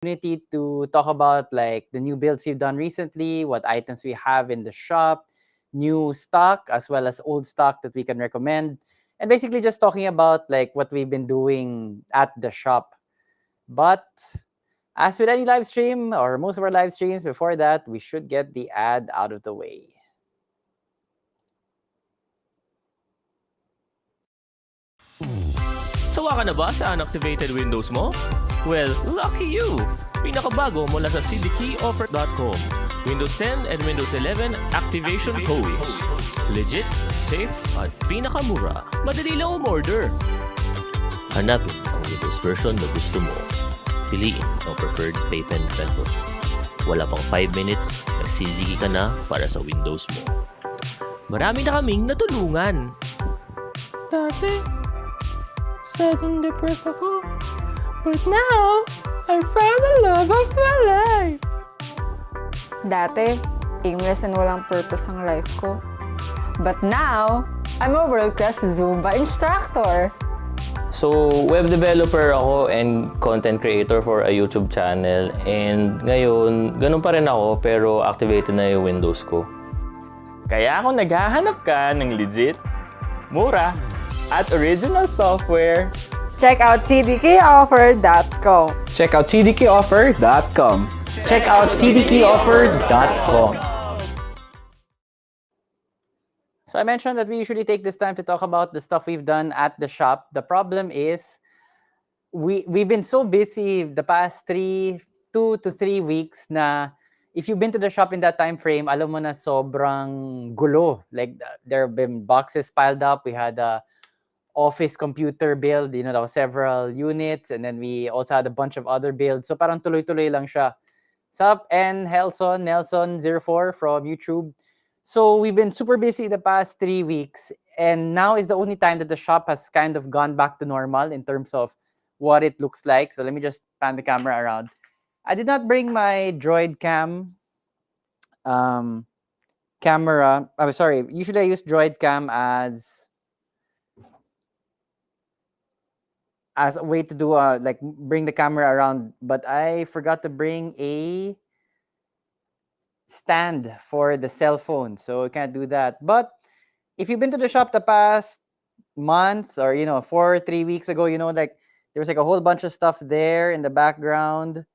opportunity to talk about like the new builds we've done recently, what items we have in the shop, new stock as well as old stock that we can recommend, and basically just talking about like what we've been doing at the shop. But as with any live stream or most of our live streams, before that, we should get the ad out of the way. Sawa ka na ba sa unactivated Windows mo? Well, lucky you! Pinakabago mula sa cdkeyoffer.com. Windows 10 and Windows 11 activation codes. Legit, safe, at pinakamura. Madali lang umorder. Hanapin ang Windows version na gusto mo. Piliin ang preferred payment method. Wala pang 5 minutes, nag-CDK ka na para sa Windows mo. Marami na kaming natulungan. Dati, sudden depressed ako. But now, I found the love of my life. Dati, aimless and walang purpose ang life ko. But now, I'm a world-class Zumba instructor. So, web developer ako and content creator for a YouTube channel. And ngayon, ganun pa rin ako pero activated na yung Windows ko. Kaya kung naghahanap ka ng legit, mura, at original software, Check out cdkeyoffer.com. Check out cdkeyoffer.com. Check out cdkeyoffer.com. So I mentioned that we usually take this time to talk about the stuff we've done at the shop. The problem is we've been so busy the past 2 to 3 weeks na if you've been to the shop in that time frame, alam mo na sobrang gulo. Like there have been boxes piled up. We had a office computer build, that was several units, and then we also had a bunch of other builds. So parang tuloy-tuloy lang siya. Sup, and Nelson04 from YouTube. So we've been super busy the past 3 weeks, and now is the only time that the shop has kind of gone back to normal in terms of what it looks like. So let me just pan the camera around. I did not bring my Droid Cam camera. I'm sorry. Usually I use Droid Cam as a way to do like bring the camera around, but I forgot to bring a stand for the cell phone, so I can't do that. But if you've been to the shop the past month or 3 weeks ago, like there was like a whole bunch of stuff there in the background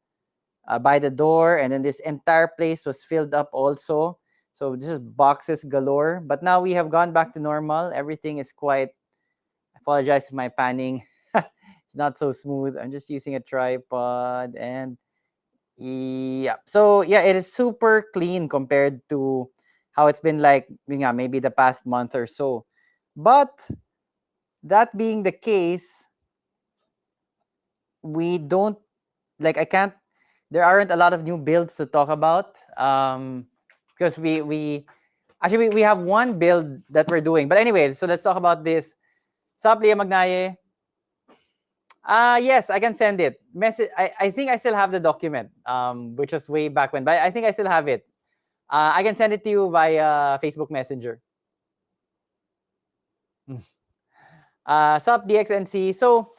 by the door, and then this entire place was filled up also. So this is boxes galore. But now we have gone back to normal. Everything is quite, I apologize for my panning. Not so smooth. I'm just using a tripod, and yeah. So yeah, it is super clean compared to how it's been like maybe the past month or so. But that being the case, we don't there aren't a lot of new builds to talk about because we actually we have one build that we're doing. But anyway, so let's talk about this. Sup, Leah Magnaye? Yes, I can send it. I think I still have the document, which was way back when, but I think I still have it. I can send it to you via Facebook Messenger. Sup, DXNC. So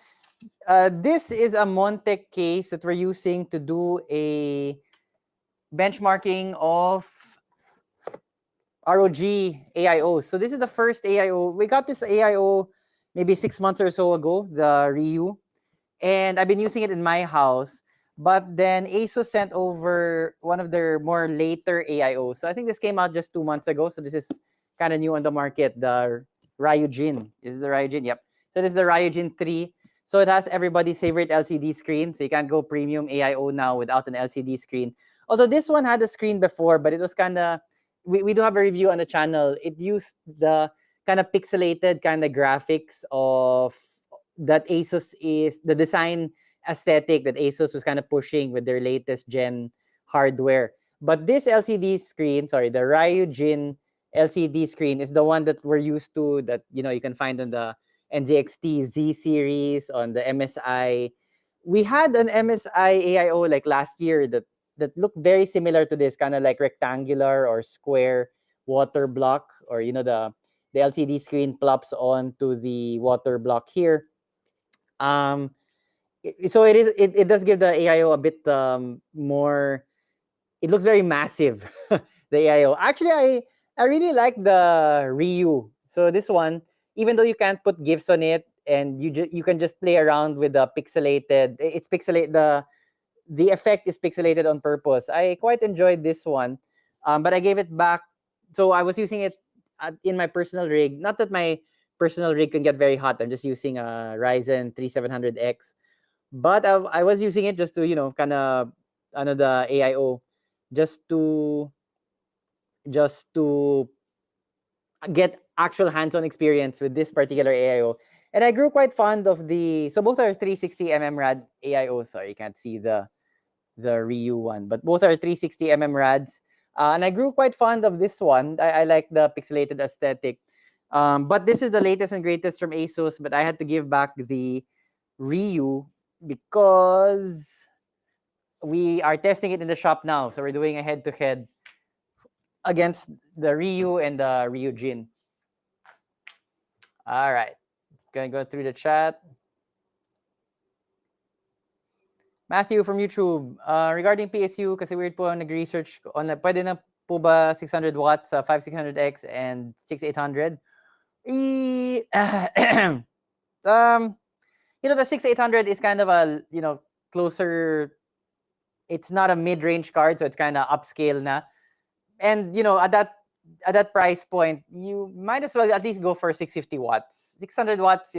this is a Montec case that we're using to do a benchmarking of ROG AIO. So this is the first AIO. We got this AIO maybe 6 months or so ago, the Ryu. And I've been using it in my house, but then ASUS sent over one of their more later AIOs. So I think this came out just 2 months ago. So this is kind of new on the market, the Ryujin. Is the Ryujin? Yep. So this is the Ryujin 3. So it has everybody's favorite LCD screen. So you can't go premium AIO now without an LCD screen. Although this one had a screen before, but it was kind of, we do have a review on the channel. It used the kind of pixelated kind of graphics of that ASUS is the design aesthetic that ASUS was kind of pushing with their latest gen hardware. But this LCD screen, the Ryujin LCD screen is the one that we're used to, that you can find on the NZXT Z series, on the MSI. We had an MSI AIO like last year that looked very similar to this, kind of like rectangular or square water block, or the LCD screen plops onto the water block here. So it does give the AIO a bit more. It looks very massive. The AIO. Actually, I really like the Ryu. So this one, even though you can't put GIFs on it, and you can just play around with the pixelated. It's pixelate the effect is pixelated on purpose. I quite enjoyed this one, but I gave it back. So I was using it in my personal rig. Not that my personal rig can get very hot. I'm just using a Ryzen 3700X, but I was using it just to kind of the AIO, just to just to get actual hands-on experience with this particular AIO. And I grew quite fond of so both are 360 rad AIO. Sorry, you can't see the Ryu one, but both are 360 rads. And I grew quite fond of this one. I like the pixelated aesthetic. But this is the latest and greatest from ASUS, but I had to give back the Ryu because we are testing it in the shop now. So we're doing a head-to-head against the Ryu and the Ryujin. All right. Gonna go through the chat. Matthew from YouTube, regarding PSU, kasi weird po nag-research on pwede na po ba 600 watts, 5600X and 6800? The 6800 is kind of a, closer, it's not a mid-range card, so it's kind of upscale na. And, at that price point, you might as well at least go for 650 watts. 600 watts,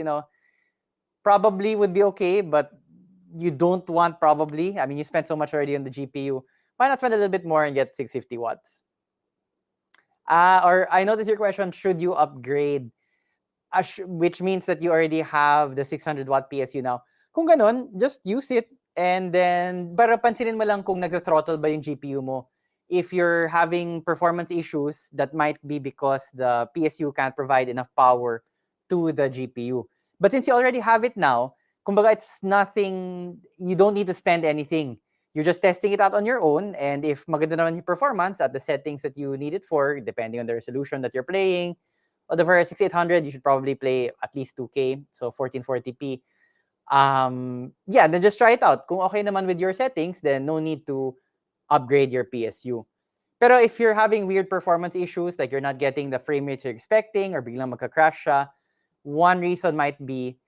probably would be okay, but you don't want probably. I mean, you spent so much already on the GPU. Why not spend a little bit more and get 650 watts? Or I noticed your question, should you upgrade? Which means that you already have the 600 watt PSU now. Kung ganon, just use it. And then, para pansinin mo lang kung nagsa-throttle ba yung GPU mo. If you're having performance issues, that might be because the PSU can't provide enough power to the GPU. But since you already have it now, kumbaga it's nothing, you don't need to spend anything. You're just testing it out on your own, and if maganda naman yung performance at the settings that you need it for, depending on the resolution that you're playing, or the 6800, you should probably play at least 2K, so 1440p. Then just try it out. Kung okay naman with your settings, then no need to upgrade your PSU. Pero if you're having weird performance issues, like you're not getting the frame rates you're expecting, or biglang magka-crash siya, one reason might be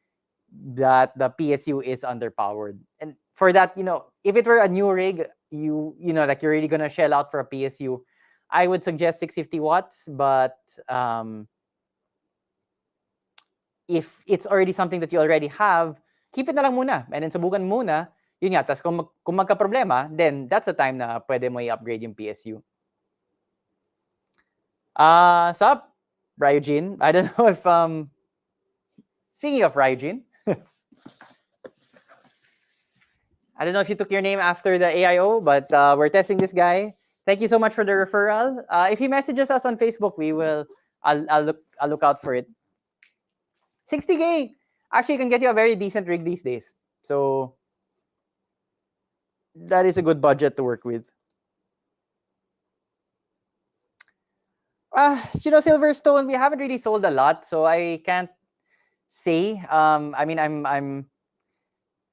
that the PSU is underpowered. And for that, if it were a new rig, like you're really gonna shell out for a PSU, I would suggest 650 watts. But if it's already something that you already have, keep it na lang muna, and then subukan muna. Yun nga, tas kung magka-problema, then that's the time na pwede mo i-upgrade yung PSU. Sup, Ryujin? I don't know if speaking of Ryujin, I don't know if you took your name after the AIO, but we're testing this guy. Thank you so much for the referral. If he messages us on Facebook, I'll look out for it. 60K actually can get you a very decent rig these days. So that is a good budget to work with. Silverstone, we haven't really sold a lot, so I can't say. I mean,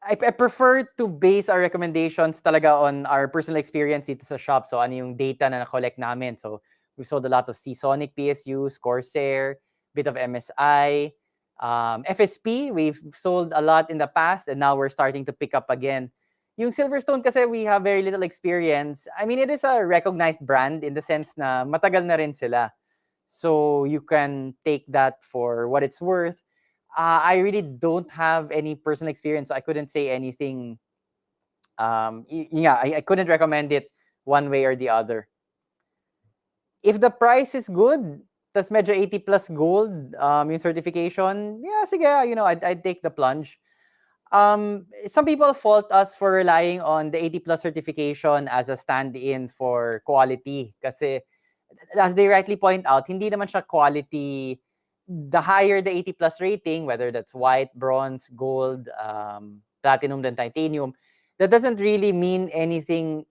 I prefer to base our recommendations talaga on our personal experience dito sa shop. So ano yung data na na-collect namin. So we sold a lot of Seasonic PSUs, Corsair, bit of MSI, FSP. We've sold a lot in the past, and now we're starting to pick up again. Yung Silverstone kasi we have very little experience. I mean, it is a recognized brand in the sense na matagal na rin sila. So you can take that for what it's worth. I really don't have any personal experience, so I couldn't say anything. I couldn't recommend it one way or the other. If the price is good, tas medyo 80 plus gold, yung certification, yeah, sige, I'd take the plunge. Some people fault us for relying on the 80 plus certification as a stand-in for quality. Kasi, as they rightly point out, hindi naman siya quality. The higher the 80 plus rating, whether that's white, bronze, gold, platinum, then titanium, that doesn't really mean anything.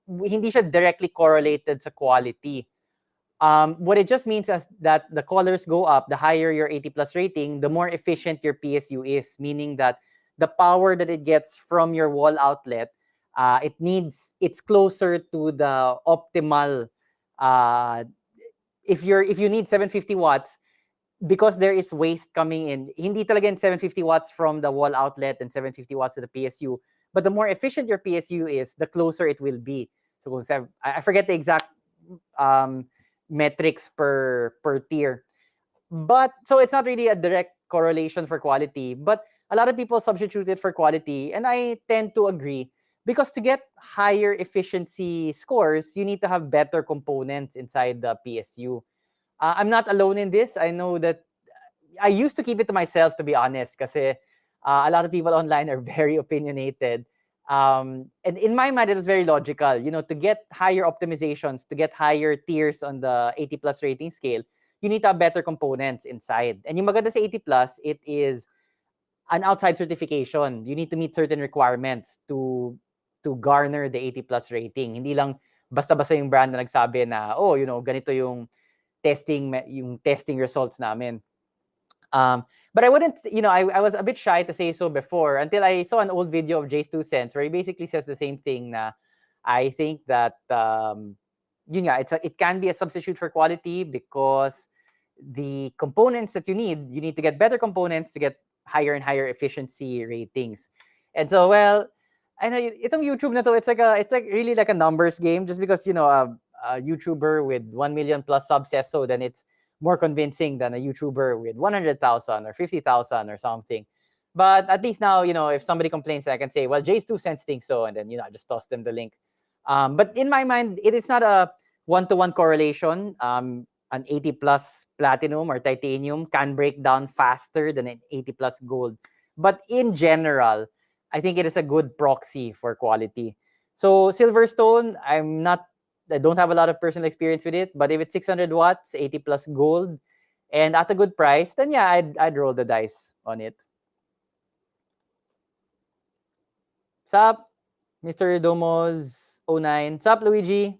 Hindi siya directly correlated sa quality. What it just means is that the colors go up, the higher your 80 plus rating, the more efficient your PSU is, meaning that the power that it gets from your wall outlet, it's closer to the optimal. Uh, if you need 750 watts, because there is waste coming in, hindi talaga in 750 watts from the wall outlet and 750 watts to the PSU. But the more efficient your PSU is, the closer it will be. So kung I forget the exact um, metrics per tier. But so it's not really a direct correlation for quality, but a lot of people substitute it for quality, and I tend to agree, because to get higher efficiency scores, you need to have better components inside the PSU. I'm not alone in this. I know that I used to keep it to myself, to be honest, because a lot of people online are very opinionated. And in my mind, it was very logical. To get higher optimizations, to get higher tiers on the 80 plus rating scale, you need to have better components inside. And yung maganda sa 80 plus, it is an outside certification. You need to meet certain requirements to garner the 80 plus rating. Hindi lang basta-basta yung brand na nagsabi na, oh, ganito yung testing results namin. But I wouldn't, I was a bit shy to say so before, until I saw an old video of Jay's 2 cents where he basically says the same thing. Na I think that it can be a substitute for quality, because the components that you need to get better components to get higher and higher efficiency ratings. And so, well, I know itong YouTube na to, it's like really like a numbers game. Just because a YouTuber with 1 million plus subs says so, then it's more convincing than a YouTuber with 100,000 or 50,000 or something. But at least now, if somebody complains, I can say, well, Jay's 2 cents thinks so, and then I just toss them the link. But in my mind, it is not a one-to-one correlation. An 80 plus platinum or titanium can break down faster than an 80 plus gold. But in general, I think it is a good proxy for quality. So Silverstone, I don't have a lot of personal experience with it, but if it's 600 watts, 80 plus gold, and at a good price, then yeah, I'd roll the dice on it. Sup, Mr. Domos 09. Sup, Luigi?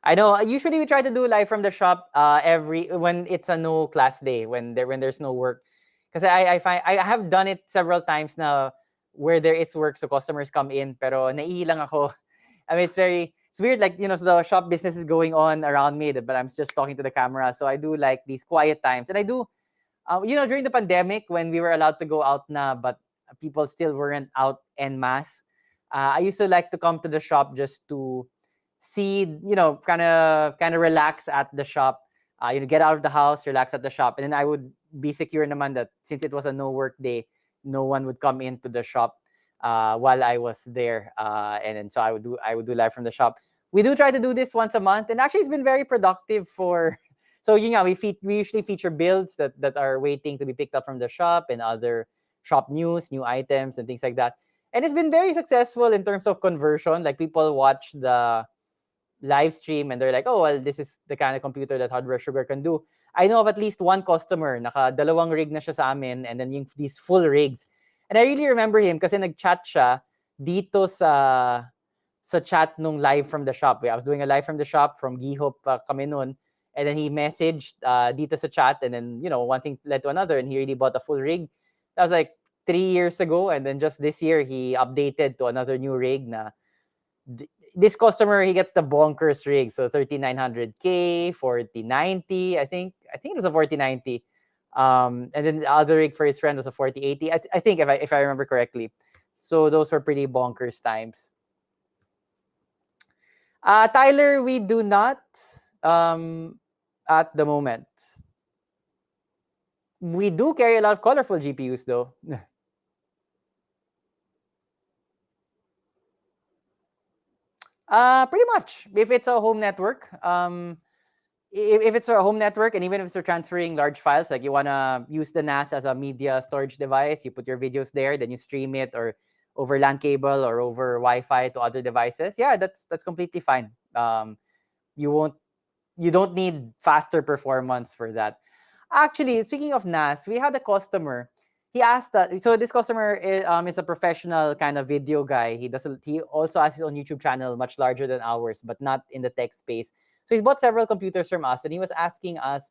I know. Usually we try to do live from the shop when it's a no class day, when there's no work, because I find I have done it several times now where there is work, so customers come in, pero naiilang ako. I mean, it's weird, like, so the shop business is going on around me, but I'm just talking to the camera. So I do like these quiet times, and I do, during the pandemic when we were allowed to go out na, but people still weren't out en masse. I used to like to come to the shop just to see, kind of relax at the shop. Get out of the house, relax at the shop, and then I would be secure naman that since it was a no work day, no one would come into the shop while I was there, and then so I would do live from the shop. We do try to do this once a month, and actually it's been very productive for. So we usually feature builds that are waiting to be picked up from the shop, and other shop news, new items, and things like that. And it's been very successful in terms of conversion. Like, people watch the live stream and they're like, oh, well, this is the kind of computer that Hardware Sugar can do. I know of at least one customer, naka-dalawang rig na siya sa amin, and then these full rigs. And I really remember him kasi nag-chat siya dito sa chat nung live from the shop. I was doing a live from the shop from Gihop kami nun, and then he messaged dito sa chat, and then, one thing led to another, and he really bought a full rig. That was like 3 years ago, and then just this year, he updated to another new rig na this customer, he gets the bonkers rig. So 3900K, 4090, I think it was a 4090. And then the other rig for his friend was a 4080. I think if I remember correctly. So those were pretty bonkers times. Tyler, we do not at the moment. We do carry a lot of colorful GPUs though. Pretty much. If it's a home network, if it's a home network, and even if it's transferring large files, like you wanna use the NAS as a media storage device, you put your videos there, then you stream it or over LAN cable or over Wi-Fi to other devices. Yeah, that's completely fine. You don't need faster performance for that. Actually, speaking of NAS, we had a customer. He asked that. So this customer is a professional kind of video guy. He also has his own YouTube channel, much larger than ours, but not in the tech space. So he's bought several computers from us, and he was asking us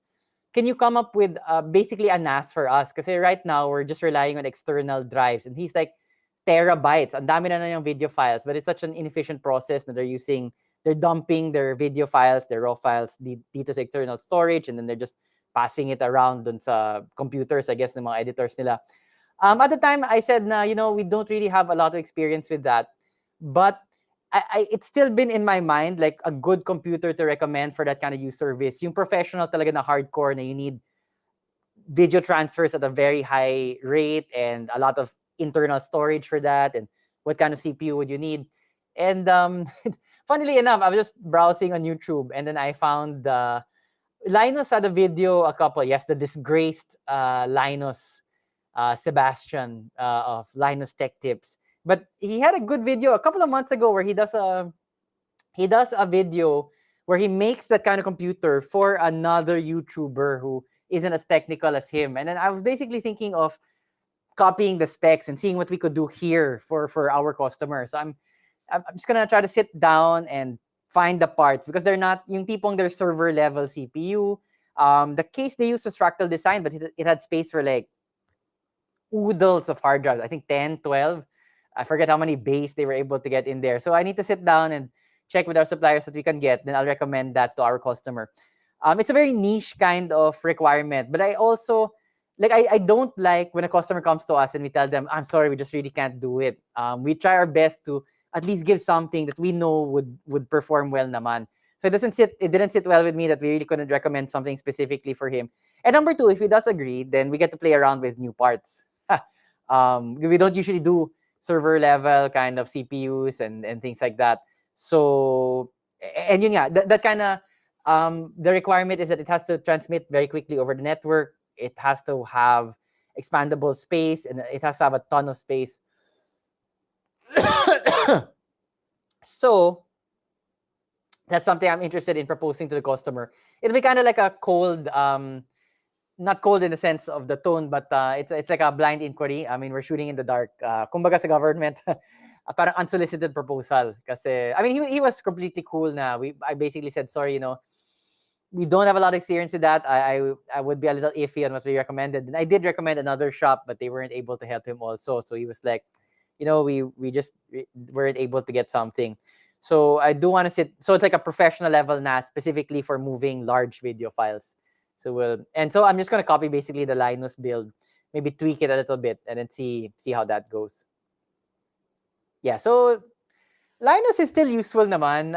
can you come up with basically a NAS for us? Because right now we're just relying on external drives, and he's like terabytes. Ang dami na yung video files, but it's such an inefficient process that they're dumping their video files, their raw files dito sa external storage, and then they're just passing it around dun sa computers, I guess, ng mga editors nila. At the time, I said na, we don't really have a lot of experience with that, but it's still been in my mind like a good computer to recommend for that kind of use service. Yung professional talaga na hardcore na you need video transfers at a very high rate and a lot of internal storage for that. And what kind of CPU would you need? And funnily enough, I was just browsing on YouTube, and then I found Linus had a video the disgraced Linus Sebastian of Linus Tech Tips. But he had a good video a couple of months ago where he does a video where he makes that kind of computer for another YouTuber who isn't as technical as him. And then I was basically thinking of copying the specs and seeing what we could do here for our customers. So I'm just gonna try to sit down and find the parts, because they're not yung tipong their server level CPU. The case they used was Fractal Design, but it had space for like oodles of hard drives. I think 10, 12. I forget how many bays they were able to get in there. So I need to sit down and check with our suppliers that we can get. Then I'll recommend that to our customer. It's a very niche kind of requirement, but I also I don't like when a customer comes to us and we tell them, I'm sorry, we just really can't do it. We try our best to at least give something that we know would perform well naman. So it didn't sit well with me that we really couldn't recommend something specifically for him. And number two, if he does agree, then we get to play around with new parts. We don't usually do server level kind of CPUs and things like that. So, and yun nga, that kind of, the requirement is that it has to transmit very quickly over the network. It has to have expandable space, and it has to have a ton of space. So, that's something I'm interested in proposing to the customer. It'll be kind of like a cold, not cold in the sense of the tone, but it's like a blind inquiry. I mean, we're shooting in the dark. Kumbaga sa government, parang unsolicited proposal. Kasi, I mean, he was completely cool na. I basically said, sorry, we don't have a lot of experience with that. I would be a little iffy on what we recommended. And I did recommend another shop, but they weren't able to help him also. So he was like, we just weren't able to get something. So I do want to so it's like a professional level NAS specifically for moving large video files. So I'm just going to copy basically the Linus build, maybe tweak it a little bit, and then see how that goes. Yeah, so Linus is still useful naman.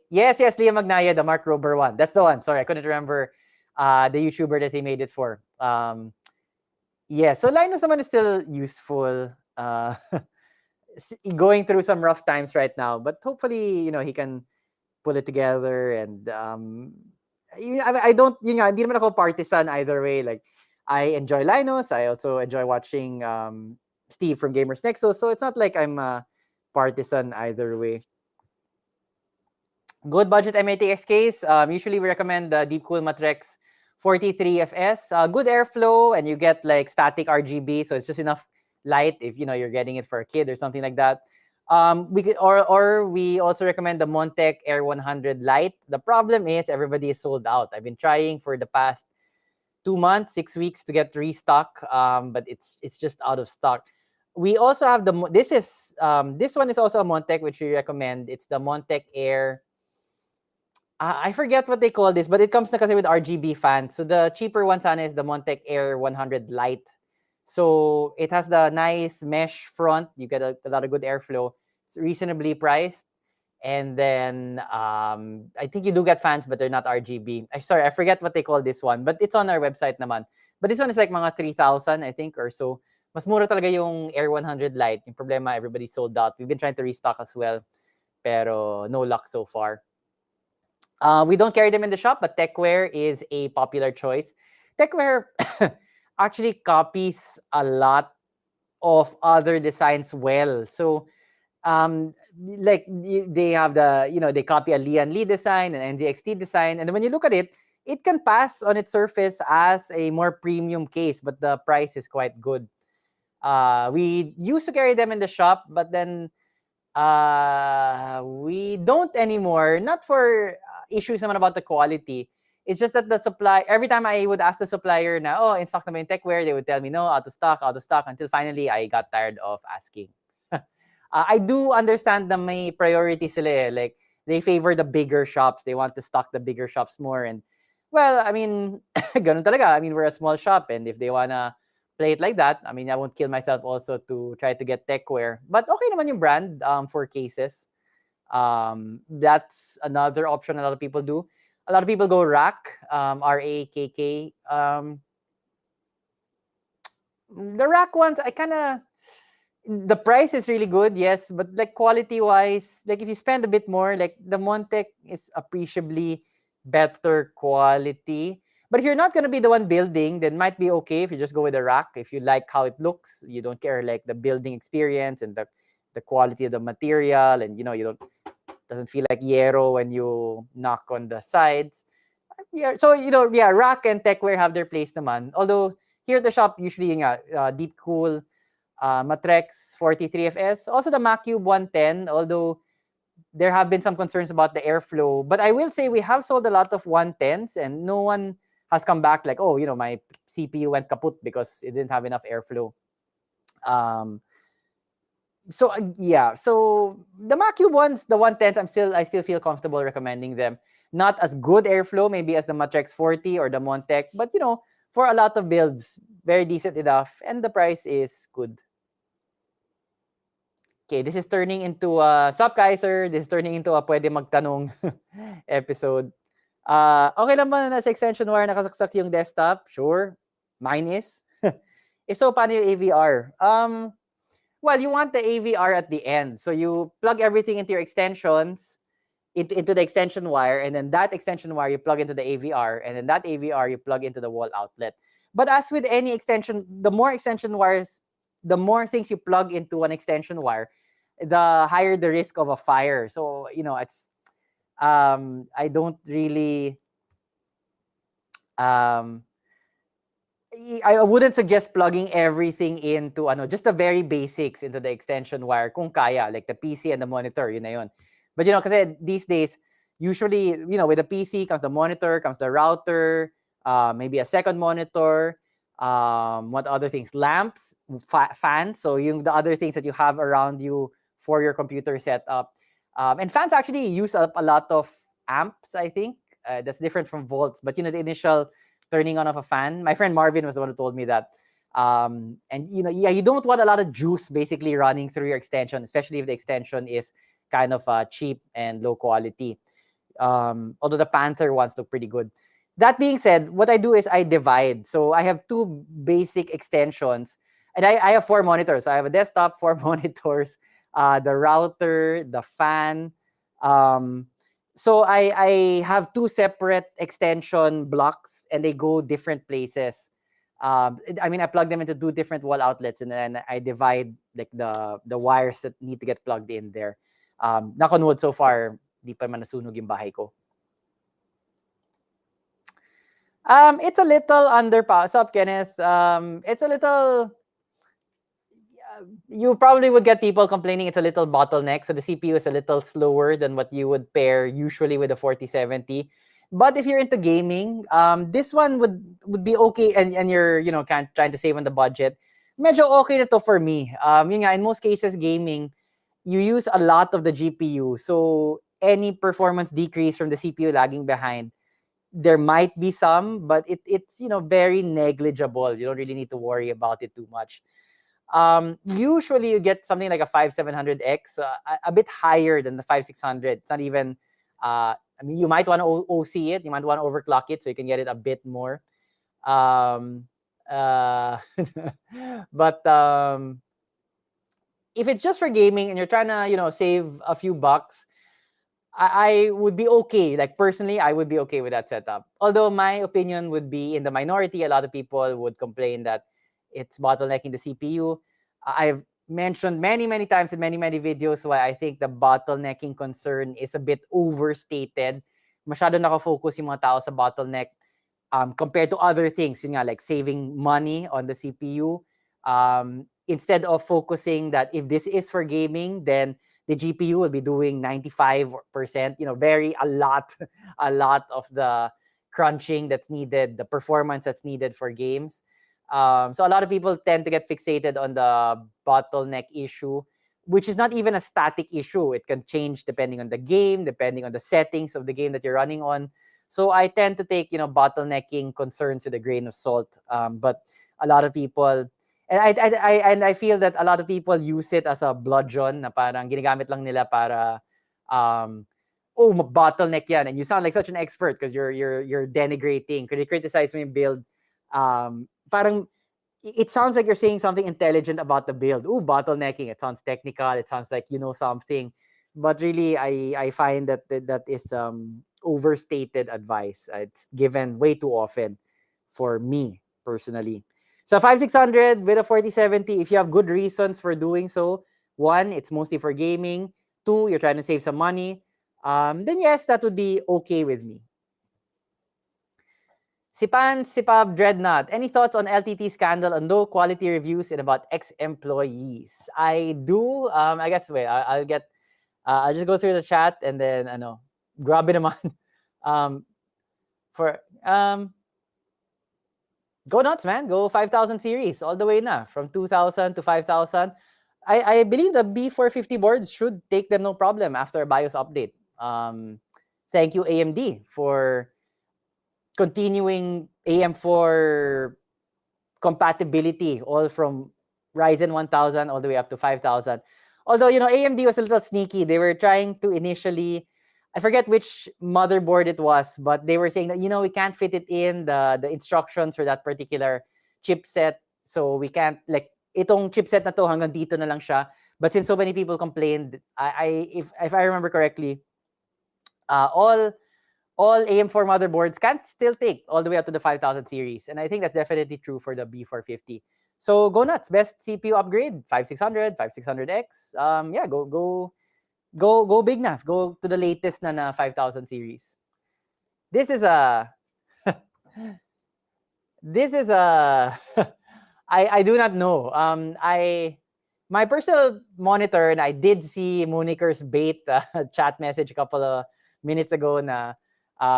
Yes, Liam Magnaya, the Mark Rober one. That's the one. Sorry, I couldn't remember the YouTuber that he made it for. So Linus naman is still useful. Going through some rough times right now, but hopefully, he can pull it together. And I don't, hindi naman ako partisan either way. Like, I enjoy Linus. I also enjoy watching Steve from Gamers Nexus. So it's not like I'm partisan either way. Good budget MATX case. Usually we recommend the Deepcool Matrex 43FS. Good airflow, and you get like static RGB, so it's just enough light if you're getting it for a kid or something like that. We also recommend the Montec Air 100 Lite. The problem is everybody is sold out. I've been trying for the past 2 months, 6 weeks to get restock, but it's just out of stock. We also have this one is also a Montec, which we recommend. It's the Montec Air. I forget what they call this, but it comes na kasi with RGB fans. So the cheaper one sana is the Montec Air 100 Lite. So it has the nice mesh front. You get a lot of good airflow. It's reasonably priced. And then I think you do get fans, but they're not RGB. I forget what they call this one, but it's on our website naman. But this one is like mga 3,000, I think, or so. Mas mura talaga yung Air 100 Lite. Yung problema, everybody's sold out. We've been trying to restock as well, pero no luck so far. We don't carry them in the shop, but Techware is a popular choice. Techware actually copies a lot of other designs well. So, like they have they copy a Lian Li design, an NZXT design, and when you look at it, it can pass on its surface as a more premium case, but the price is quite good. We used to carry them in the shop, but then we don't anymore. Not for issues naman about the quality. It's just that the supply, every time I would ask the supplier na, oh, in stock na ba yung techwear, they would tell me, no, out of stock, until finally I got tired of asking. I do understand na may priority sila eh. Like, they favor the bigger shops. They want to stock the bigger shops more. And, well, I mean, ganun talaga. I mean, we're a small shop, and if they wanna play it like that, I mean, I won't kill myself also to try to get techwear. But okay naman yung brand for cases. That's another option a lot of people do. A lot of people go rack, RAKK. The rack ones, I kind of, the price is really good, yes, but like quality wise, like if you spend a bit more, like the Montec is appreciably better quality. But if you're not gonna be the one building, then might be okay if you just go with a rack. If you like how it looks, you don't care like the building experience and the quality of the material, and you know, you don't, doesn't feel like Yero when you knock on the sides. Yeah, so you know, yeah, rack and techwear have their place naman. Although here at the shop, usually Deep Cool, Matrex 43FS, also the Macube 110, although there have been some concerns about the airflow. But I will say we have sold a lot of 110s, and no one has come back like, oh, you know, my CPU went kaput because it didn't have enough airflow. So yeah, so the Macube ones, the 110s, I still feel comfortable recommending them. Not as good airflow maybe as the Matrex 40 or the Montec, but you know, for a lot of builds, very decent enough, and the price is good. Okay, this is turning into a Sup Kaiser. This is turning into a pwede magtanong episode. Okay lang ba na sa extension wire nakasaksak yung desktop? Sure. Mine is. If so, paano yung AVR? Well, you want the AVR at the end. So you plug everything into your extensions, into the extension wire, and then that extension wire you plug into the AVR, and then that AVR you plug into the wall outlet. But as with any extension, the more extension wires, the more things you plug into an extension wire, the higher the risk of a fire. So, you know, it's, I don't really, I wouldn't suggest plugging everything into just the very basics into the extension wire kung kaya, like the PC and the monitor, yun na yun. But you know, kasi these days, usually, you know, with the PC comes the monitor, comes the router, maybe a second monitor, what other things? Lamps, fans. So the other things that you have around you for your computer setup. And fans actually use up a lot of amps, I think. That's different from volts. But you know, the initial turning on of a fan. My friend Marvin was the one who told me that. And you know, yeah, you don't want a lot of juice basically running through your extension, especially if the extension is kind of cheap and low quality. Although the Panther ones look pretty good. That being said, what I do is I divide. So I have two basic extensions, and I have 4 monitors. So I have a desktop, 4 monitors, the router, the fan. So I have 2 separate extension blocks, and they go different places. I mean, I plug them into 2 different wall outlets, and then I divide like the wires that need to get plugged in there. Knock on wood, so far, di pa man nasunog yung bahay ko. It's a little underpowered. What's up, Kenneth? It's a little. You probably would get people complaining it's a little bottleneck. So the CPU is a little slower than what you would pair usually with a 4070. But if you're into gaming, this one would be okay, and you're trying to save on the budget. Medyo okay na to for me. Yun nga, in most cases, gaming, you use a lot of the GPU. So any performance decrease from the CPU lagging behind, there might be some, but it's very negligible. You don't really need to worry about it too much. Usually you get something like a 5700X, a bit higher than the 5600. It's not even, I mean, you might want to OC it, you might want to overclock it so you can get it a bit more. But if it's just for gaming and you're trying to, save a few bucks, I would be okay. Like personally, I would be okay with that setup. Although my opinion would be in the minority. A lot of people would complain that it's bottlenecking the CPU. I've mentioned many, many times in many, many videos why I think the bottlenecking concern is a bit overstated. Masyado nakafocus yung mga tao sa bottleneck compared to other things, yun nga, like saving money on the CPU. Instead of focusing that if this is for gaming, then the GPU will be doing 95%, a lot of the crunching that's needed, the performance that's needed for games. So a lot of people tend to get fixated on the bottleneck issue, which is not even a static issue. It can change depending on the game, depending on the settings of the game that you're running on. So I tend to take, bottlenecking concerns with a grain of salt. But a lot of people, and I feel that a lot of people use it as a bludgeon na parang ginagamit lang nila para bottleneck yan, and you sound like such an expert because you're denigrating, criticize my build. Parang it sounds like you're saying something intelligent about the build. Bottlenecking. It sounds technical. It sounds like you know something, but really, I find that is overstated advice. It's given way too often for me personally. So 5600 with a 4070, if you have good reasons for doing so, one, it's mostly for gaming. Two, you're trying to save some money. Then yes, that would be okay with me. Sipab Dreadnought, any thoughts on LTT scandal and low quality reviews and about ex-employees? I do. I guess wait, I'll get. I'll just go through the chat and then grabe naman. For go nuts, man. Go 5,000 series all the way na from 2,000 to 5,000. I believe the B450 boards should take them no problem after a BIOS update. Thank you AMD for continuing AM4 compatibility all from Ryzen 1000 all the way up to 5000. Although, AMD was a little sneaky. They were trying to initially, I forget which motherboard it was, but they were saying that, we can't fit it in the instructions for that particular chipset. So we can't, like, itong chipset na to hanggang dito na lang siya. But since so many people complained, if I remember correctly, all AM4 motherboards can still take all the way up to the 5000 series. And I think that's definitely true for the B450. So go nuts. Best CPU upgrade, 5600, 5600X. Yeah, go big na. Go to the latest na 5000 series. This is a I do not know. My personal monitor, and I did see Moniker's bait chat message a couple of minutes ago na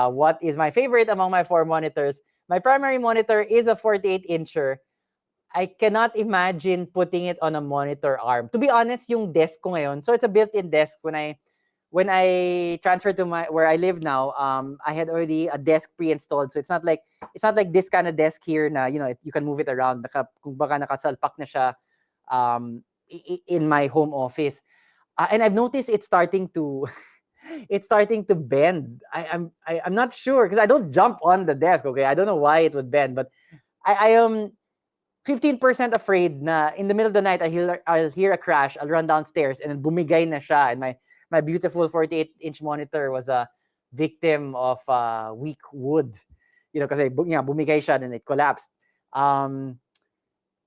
what is my favorite among my 4 monitors. My primary monitor is a 48-incher. I cannot imagine putting it on a monitor arm. To be honest, yung desk ko ngayon, so it's a built-in desk. When I transferred to where I live now, I had already a desk pre-installed. So it's not like this kind of desk here na, you can move it around. Kung baka nakasalpak na siya in my home office. And I've noticed it's starting to bend. I'm not sure because I don't jump on the desk. Okay, I don't know why it would bend, but I am 15% afraid na in the middle of the night I'll hear a crash. I'll run downstairs and then bumigay na siya, and my beautiful 48-inch monitor was a victim of weak wood. Kasi bumigay siya and it collapsed.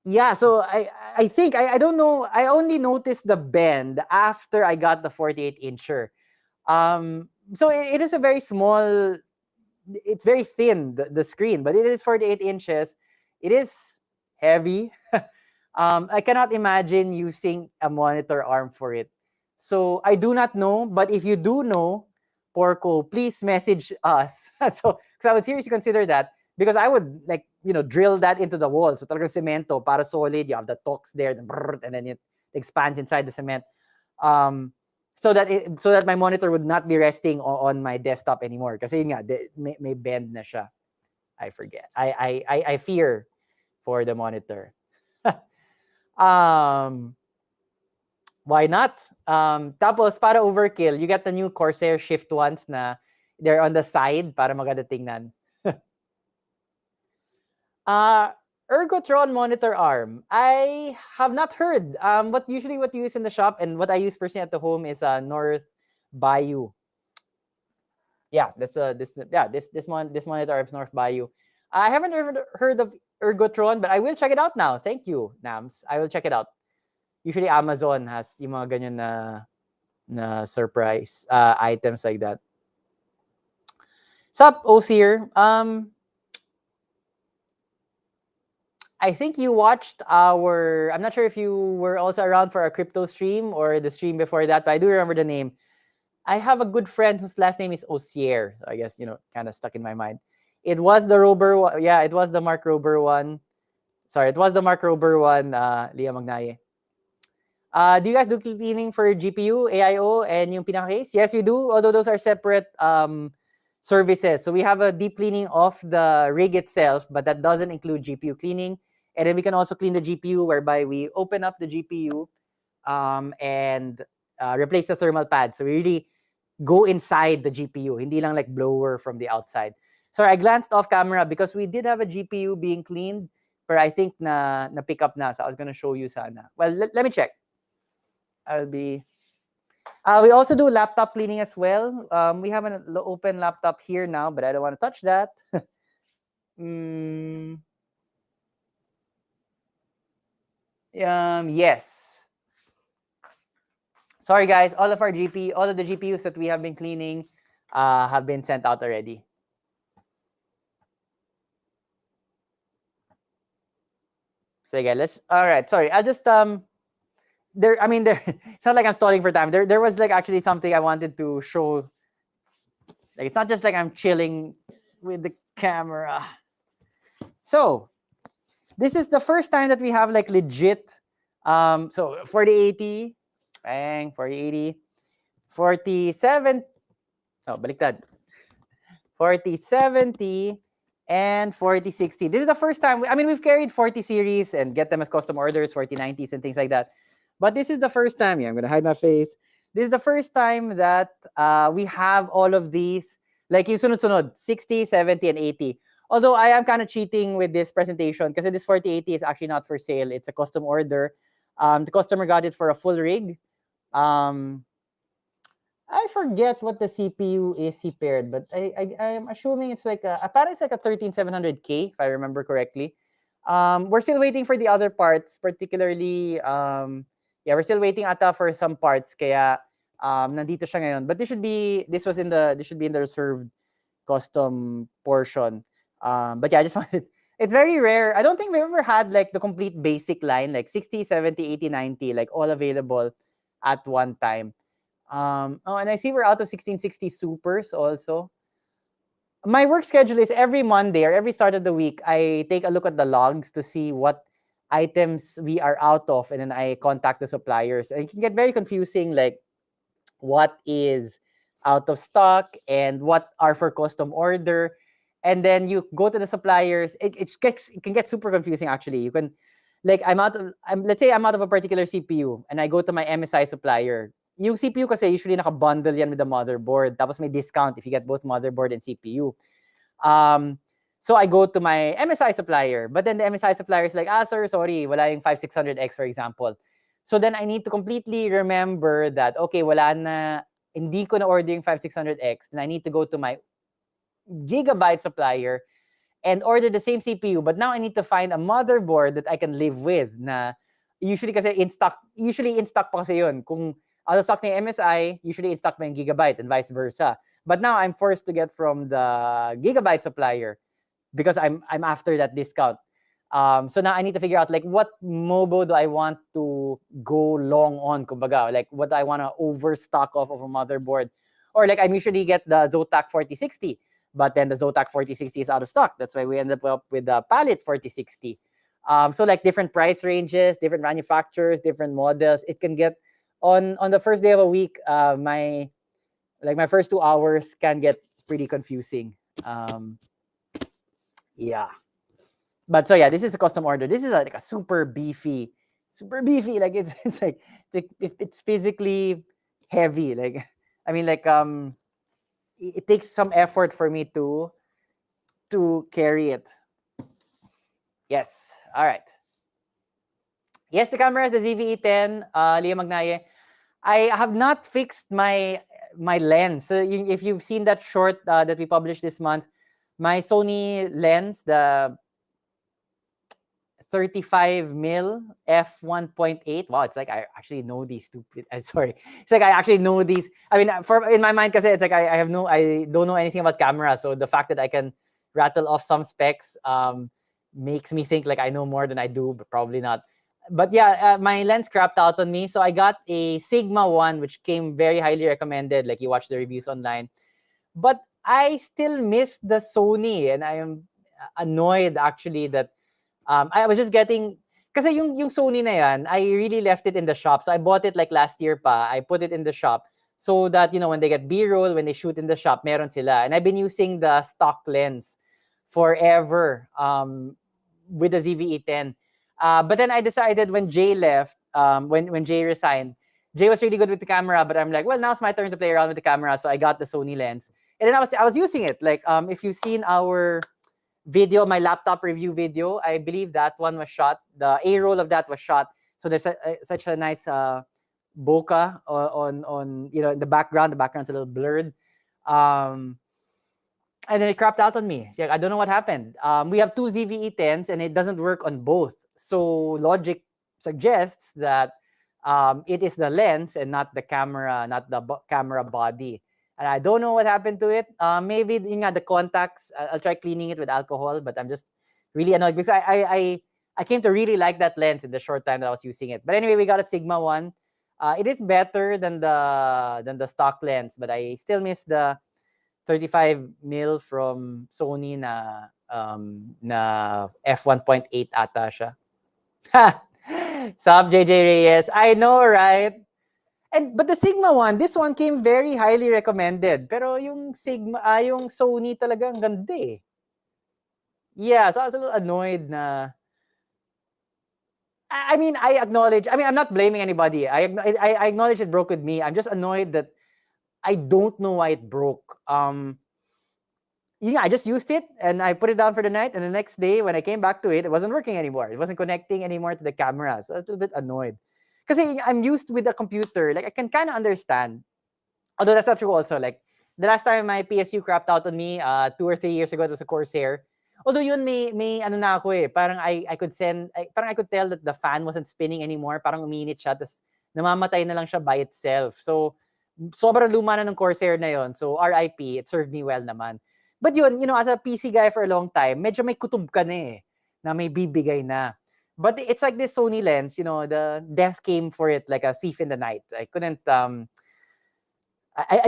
Yeah, so I think I don't know. I only noticed the bend after I got the 48-incher. So it is a very small, it's very thin, the screen, but it is 48 inches. It is heavy. I cannot imagine using a monitor arm for it. So I do not know, but if you do know, Porco, please message us. So, because I would seriously consider that, because I would drill that into the wall. So talagang cemento, para solid, you have the talks there, and then it expands inside the cement. So that my monitor would not be resting on my desktop anymore. Kasi yun nga, may bend na siya. I forget. I fear for the monitor. Why not? Tapos, para overkill, you got the new Corsair Shift ones na they're on the side para maganda tingnan. Ergotron monitor arm. I have not heard. What you use in the shop and what I use personally at the home is North Bayou. Yeah, this monitor is North Bayou. I haven't heard of Ergotron, but I will check it out now. Thank you, Nams. I will check it out. Usually Amazon has yung mga ganyan na surprise items like that. Sup, Osir? I think you watched I'm not sure if you were also around for our crypto stream or the stream before that, but I do remember the name. I have a good friend whose last name is Osier. So I guess, kind of stuck in my mind. It was the Rober one. Yeah, it was the Mark Rober one. Sorry, it was the Mark Rober one, Leah Magnaye. Do you guys do cleaning for GPU, AIO, and yung pinaka-case? Yes, we do, although those are separate services. So we have a deep cleaning of the rig itself, but that doesn't include GPU cleaning. And then we can also clean the GPU, whereby we open up the GPU and replace the thermal pad. So we really go inside the GPU, hindi lang like blower from the outside. Sorry, I glanced off camera because we did have a GPU being cleaned, but I think na pick up na. So I was gonna show you sana. Well, let me check. I'll be. We also do laptop cleaning as well. We have an open laptop here now, but I don't want to touch that. Yes. Sorry, guys. All of the GPUs that we have been cleaning have been sent out already. So again, all right. Sorry, I'll just it's not like I'm stalling for time. There was like actually something I wanted to show. Like it's not just like I'm chilling with the camera. So this is the first time that we have like legit. So 4080, bang, 4080, 47. Oh, baliktad. 4070 and 4060. This is the first time. We've carried 40 series and get them as custom orders, 4090s and things like that. But this is the first time. Yeah, I'm gonna hide my face. This is the first time that we have all of these, like yung sunod-sunod, 60, 70, and 80. Although I am kind of cheating with this presentation because this 4080 is actually not for sale. It's a custom order. The customer got it for a full rig. I forget what the CPU is he paired, but I am assuming it's like apparently it's like a 13700K, if I remember correctly. We're still waiting for the other parts, particularly we're still waiting ata for some parts, kaya nandito siya ngayon. But this should be in the reserved custom portion. But yeah, I just wanted, it's very rare. I don't think we've ever had like the complete basic line, like 60, 70, 80, 90, like all available at one time. And I see we're out of 1660 supers also. My work schedule is every Monday or every start of the week, I take a look at the logs to see what items we are out of, and then I contact the suppliers. And it can get very confusing, like what is out of stock and what are for custom order. And then you go to the suppliers. It can get super confusing actually. You can, like, let's say I'm out of a particular CPU and I go to my MSI supplier. Yung CPU kasi usually naka-bundle yan with the motherboard. Tapos may discount if you get both motherboard and CPU. So I go to my MSI supplier. But then the MSI supplier is like, sir, sorry, wala yung 5600X, for example. So then I need to completely remember that, okay, wala na, hindi ko na order yung 5600X. Then I need to go to my Gigabyte supplier and order the same CPU. But now I need to find a motherboard that I can live with. Na usually in stock pa kasi yun. Kung out of stock ng MSI, usually in stock pa yung Gigabyte and vice versa. But now I'm forced to get from the Gigabyte supplier because I'm after that discount. So now I need to figure out like what MOBO do I want to go long on, kumbaga, like what I want to overstock of a motherboard. Or like I usually get the Zotac 4060, but then the Zotac 4060 is out of stock. That's why we end up with the Palette 4060. So like different price ranges, different manufacturers, different models. It can get on the first day of a week, my first 2 hours can get pretty confusing. Yeah. But so yeah, this is a custom order. This is like a super beefy. Like it's like it's physically heavy. Like it takes some effort for me to carry it. Yes. All right. Yes, the camera is the ZV-E10, Leah Magnaye. I have not fixed my lens. So if you've seen that short that we published this month, my Sony lens, the 35mm f1.8. Wow, it's like I actually know these stupid. I'm sorry. It's like I actually know these. I mean, in my mind, kasi it's like I don't know anything about camera. So the fact that I can rattle off some specs makes me think like I know more than I do, but probably not. But yeah, my lens crapped out on me. So I got a Sigma 1, which came very highly recommended. Like you watch the reviews online. But I still miss the Sony, and I am annoyed actually that I was just getting kasi yung Sony na yan, I really left it in the shop. So I bought it like last year pa. I put it in the shop so that when they get B-roll, when they shoot in the shop, meron sila. And I've been using the stock lens forever with the ZV-E10. But then I decided when Jay left, when Jay resigned, Jay was really good with the camera, but I'm like, well, now it's my turn to play around with the camera, so I got the Sony lens, and then I was using it. Like, if you've seen our video, my laptop review video, I believe that one was shot. The A roll of that was shot. So there's such a nice bokeh on in the background. The background's a little blurred. And then it crapped out on me. Yeah, I don't know what happened. We have two ZV-E10s and it doesn't work on both. So logic suggests that it is the lens and not the camera, not the camera body. And I don't know what happened to it. Maybe the contacts. I'll try cleaning it with alcohol, but I'm just really annoyed because I came to really like that lens in the short time that I was using it. But anyway, we got a Sigma one. It is better than the stock lens, but I still miss the 35 mil from Sony na f1.8 ata siya. Sup, JJ Reyes? I know, right? But the Sigma one, this one came very highly recommended. Pero yung yung Sony talaga ang ganda eh. Yeah, so I was a little annoyed na. I mean, I acknowledge. I mean, I'm not blaming anybody. I acknowledge it broke with me. I'm just annoyed that I don't know why it broke. I just used it and I put it down for the night. And the next day, when I came back to it, it wasn't working anymore. It wasn't connecting anymore to the camera. So I was a little bit annoyed. Because I'm used with the computer. Like, I can kind of understand. Although that's not true also. Like, the last time my PSU crapped out on me, 2 or 3 years ago, it was a Corsair. Although yun, may ano na ako eh. Parang I could tell that the fan wasn't spinning anymore. Parang uminit siya. Tapos namamatay na lang siya by itself. So, sobrang luma na ng Corsair na yun. So, RIP, it served me well naman. But yun, as a PC guy for a long time, medyo may kutob ka na eh. Na may bibigay na. But it's like this Sony lens, the death came for it like a thief in the night. I couldn't, I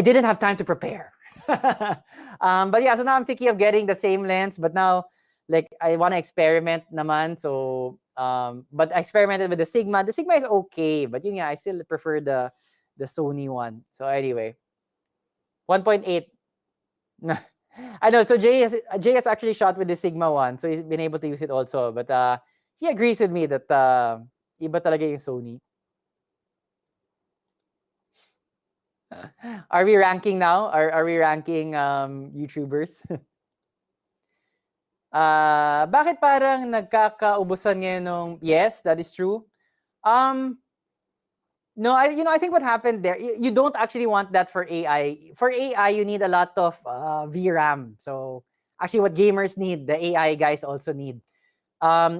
didn't have time to prepare. But yeah, so now I'm thinking of getting the same lens, but now, like, I want to experiment naman. So, but I experimented with the Sigma. The Sigma is okay, but I still prefer the Sony one. So anyway, 1.8. I know. So Jay has actually shot with the Sigma one, so he's been able to use it also. But he agrees with me that iba talaga yung Sony. Are we ranking now? Are we ranking YouTubers? Bakit parang nagkakaubusan ngayon ng... Yes, that is true. No, I think what happened there, you don't actually want that for AI. For AI, you need a lot of VRAM. So actually what gamers need, the AI guys also need.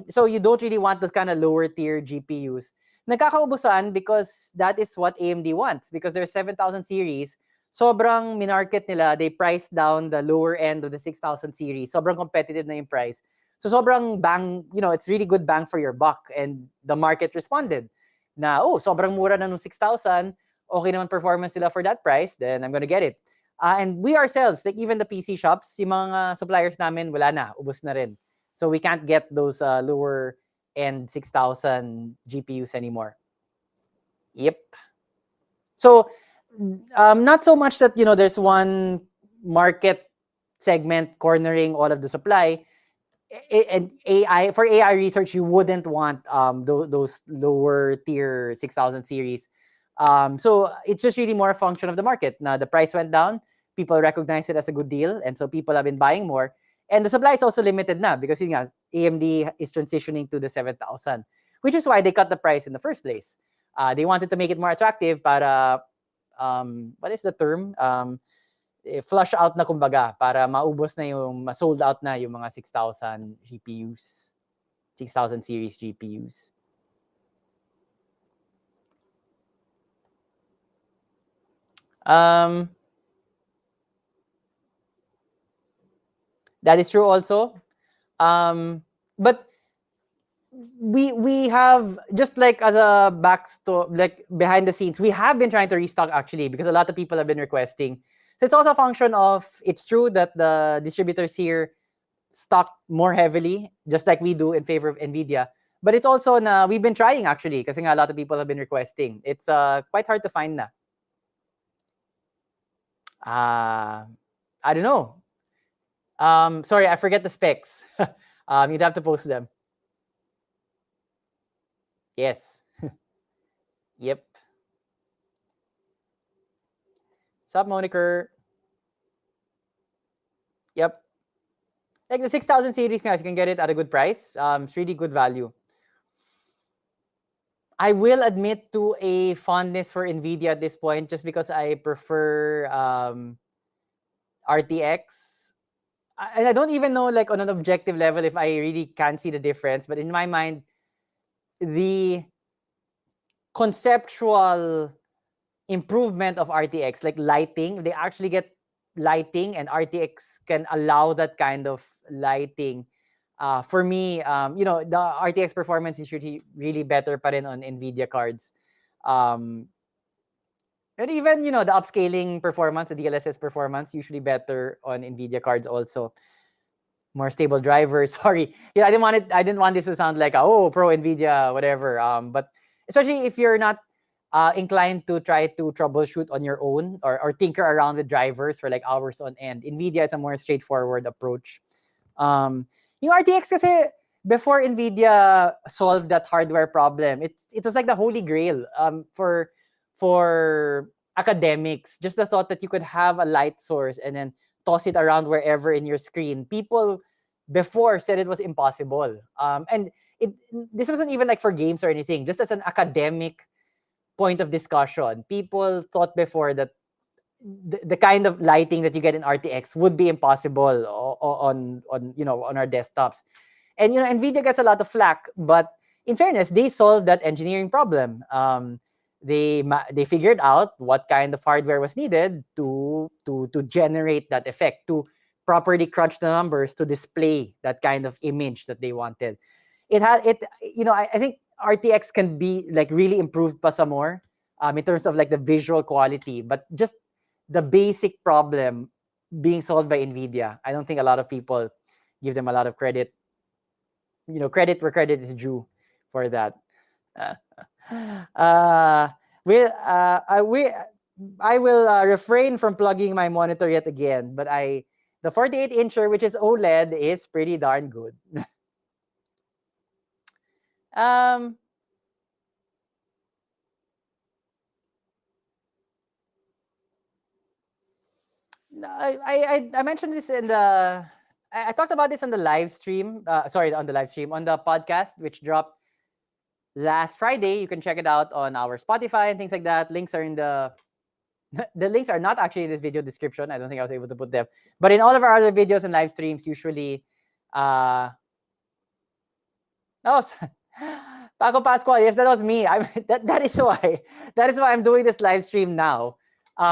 So you don't really want those kind of lower tier GPUs. Nagkakaubusan because that is what AMD wants. Because their 7000 series, sobrang minarket nila, they priced down the lower end of the 6000 series. Sobrang competitive na yung price. So sobrang bang, it's really good bang for your buck. And the market responded. Na, sobrang mura na nung 6,000, okay naman performance nila for that price, then I'm gonna get it. And we ourselves, like even the PC shops, yung mga suppliers namin, wala na, ubos na rin. So we can't get those lower end 6,000 GPUs anymore. Yep. So not so much that, there's one market segment cornering all of the supply. And for AI research, you wouldn't want those lower tier 6,000 series. So it's just really more a function of the market. Now the price went down, people recognize it as a good deal, and so people have been buying more. And the supply is also limited now because AMD is transitioning to the 7,000, which is why they cut the price in the first place. They wanted to make it more attractive para what is the term? Flush out na kumbaga para maubos na sold out na yung mga 6,000 GPUs, 6,000 series GPUs. That is true also. But we have, just like as a backstory, like behind the scenes, we have been trying to restock actually because a lot of people have been requesting. So it's also a function of, it's true that the distributors here stock more heavily, just like we do, in favor of NVIDIA. But it's also na we've been trying actually, kasi nga a lot of people have been requesting. It's quite hard to find na. I don't know. Sorry, I forget the specs. You'd have to post them. Yes. Yep. Sub moniker. Yep. Like the 6000 series, if you can get it at a good price, it's really good value. I will admit to a fondness for NVIDIA at this point, just because I prefer RTX. I don't even know, like, on an objective level, if I really can see the difference. But in my mind, the conceptual improvement of RTX, like lighting, they actually get lighting, and RTX can allow that kind of lighting. For me, the RTX performance is really better pa rin on NVIDIA cards. And even, the upscaling performance, the DLSS performance, usually better on NVIDIA cards also. More stable drivers. Sorry. I didn't want this to sound like, pro NVIDIA, whatever. But especially if you're not inclined to try to troubleshoot on your own, or tinker around with drivers for like hours on end, NVIDIA is a more straightforward approach. Yung RTX kasi, before NVIDIA solved that hardware problem, it was like the holy grail for academics. Just the thought that you could have a light source and then toss it around wherever in your screen. People before said it was impossible. And this wasn't even like for games or anything, just as an academic point of discussion. People thought before that the kind of lighting that you get in RTX would be impossible on our desktops. And NVIDIA gets a lot of flack, but in fairness, they solved that engineering problem. They figured out what kind of hardware was needed to generate that effect, to properly crunch the numbers to display that kind of image that they wanted. I think RTX can be like really improved pa some more in terms of like the visual quality, but just the basic problem being solved by NVIDIA, I don't think a lot of people give them a lot of credit. Credit where credit is due for that. I will refrain from plugging my monitor yet again, but the 48-incher, which is OLED, is pretty darn good. I mentioned this in the. I talked about this on the live stream. On the live stream, on the podcast, which dropped last Friday. You can check it out on our Spotify and things like that. Links are in the. The links are not actually in this video description. I don't think I was able to put them, but in all of our other videos and live streams, usually. Paco Pascual. Yes, that was me. That is why. That is why I'm doing this live stream now.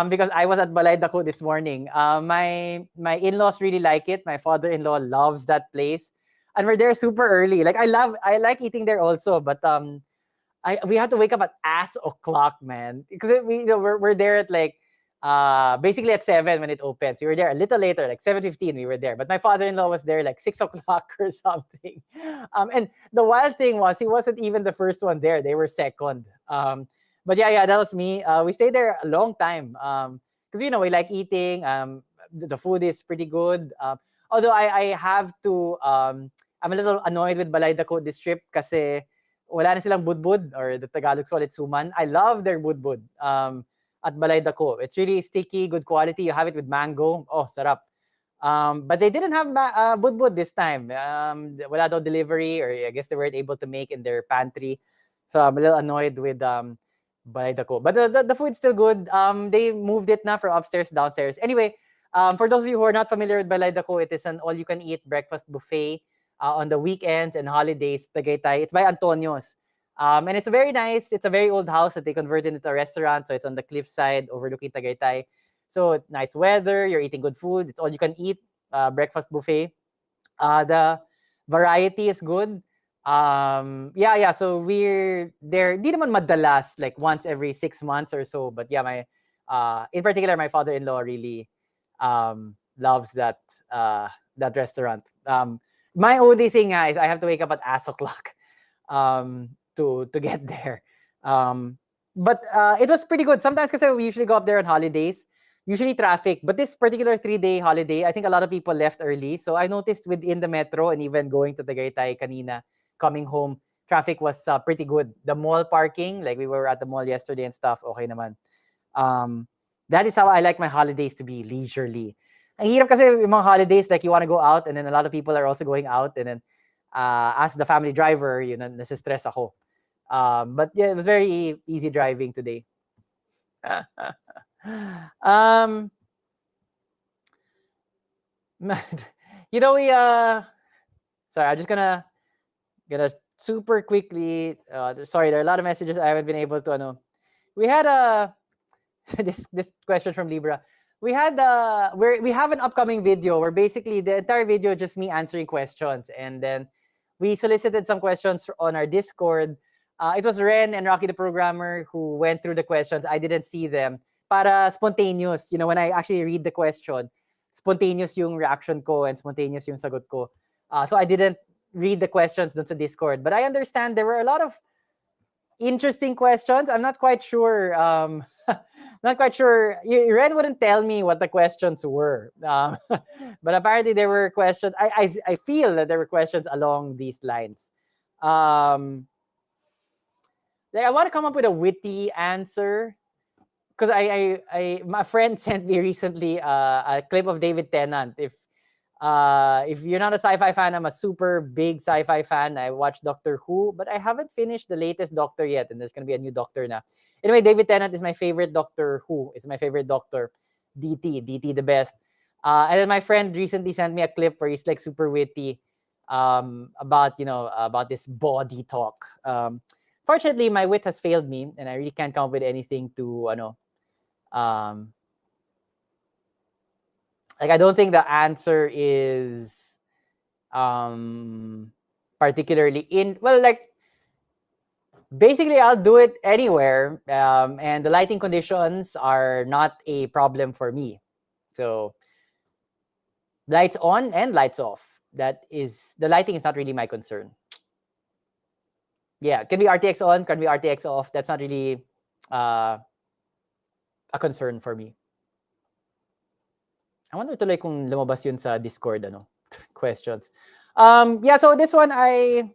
Because I was at Balay Dako this morning. My in-laws really like it. My father-in-law loves that place, and we're there super early. Like I like eating there also, but we have to wake up at ass o'clock, man, because we're there at like basically at 7 when it opens. We were there a little later, like 7:15. We were there, but my father-in-law was there like 6 o'clock or something. And the wild thing was he wasn't even the first one there. They were second. But yeah, that was me. We stayed there a long time because we like eating. The food is pretty good. Although I have to, I'm a little annoyed with Balay Dako this trip kasi wala na silang budbud, or the Tagalog call it suman. I love their budbud at Balay Dako. It's really sticky, good quality. You have it with mango. Oh, sarap. But they didn't have budbud this time. Wala daw delivery, or I guess they weren't able to make in their pantry. So I'm a little annoyed with Balay Dako. But the food's still good. They moved it now from upstairs downstairs. Anyway, for those of you who are not familiar with Balay Dako, it is an all-you-can-eat breakfast buffet on the weekends and holidays. Tagaytay. It's by Antonio's. And it's a very nice, it's a very old house that they converted into a restaurant. So it's on the cliffside overlooking Tagaytay. So it's nice weather, you're eating good food. It's all you can eat breakfast buffet. The variety is good. So we're there. Di naman madalas, like once every 6 months or so. But yeah, in particular, my father-in-law really loves that restaurant. My only thing is I have to wake up at ass o'clock to get there. But it was pretty good. Sometimes because we usually go up there on holidays, usually traffic. But this particular 3-day holiday, I think a lot of people left early. So I noticed within the metro and even going to Tagaytay kanina, coming home, traffic was pretty good. The mall parking, like we were at the mall yesterday and stuff, okay naman. That is how I like my holidays to be, leisurely. Ang hirap kasi yung mga holidays, like you want to go out and then a lot of people are also going out and then as the family driver, nasistress ako. But yeah, it was very easy driving today. We sorry, I'm just gonna super quickly. Sorry, there are a lot of messages I haven't been able to. We had this question from Libra. We have an upcoming video where basically the entire video just me answering questions, and then we solicited some questions on our Discord. It was Ren and Rocky the programmer who went through the questions. I didn't see them. Para spontaneous, when I actually read the question, spontaneous yung reaction ko and spontaneous yung sagot ko. So I didn't read the questions dun sa Discord. But I understand there were a lot of interesting questions. I'm not quite sure. Not quite sure. Ren wouldn't tell me what the questions were. But apparently there were questions. I feel that there were questions along these lines. Like I want to come up with a witty answer because my friend sent me recently a clip of David Tennant. If you're not a sci-fi fan, I'm a super big sci-fi fan. I watched Doctor Who, but I haven't finished the latest Doctor yet, and there's gonna be a new Doctor now. Anyway, David Tennant is my favorite Doctor Who. Is my favorite Doctor. DT the best. And then my friend recently sent me a clip where he's like super witty about this body talk. Fortunately, my wit has failed me, and I really can't come up with anything to like I don't think the answer is particularly basically I'll do it anywhere, and the lighting conditions are not a problem for me. So lights on and lights off. The lighting is not really my concern. Yeah, can be RTX on, can be RTX off. That's not really a concern for me. I wonder tuloy kung lumabas yun sa Discord questions. So this one I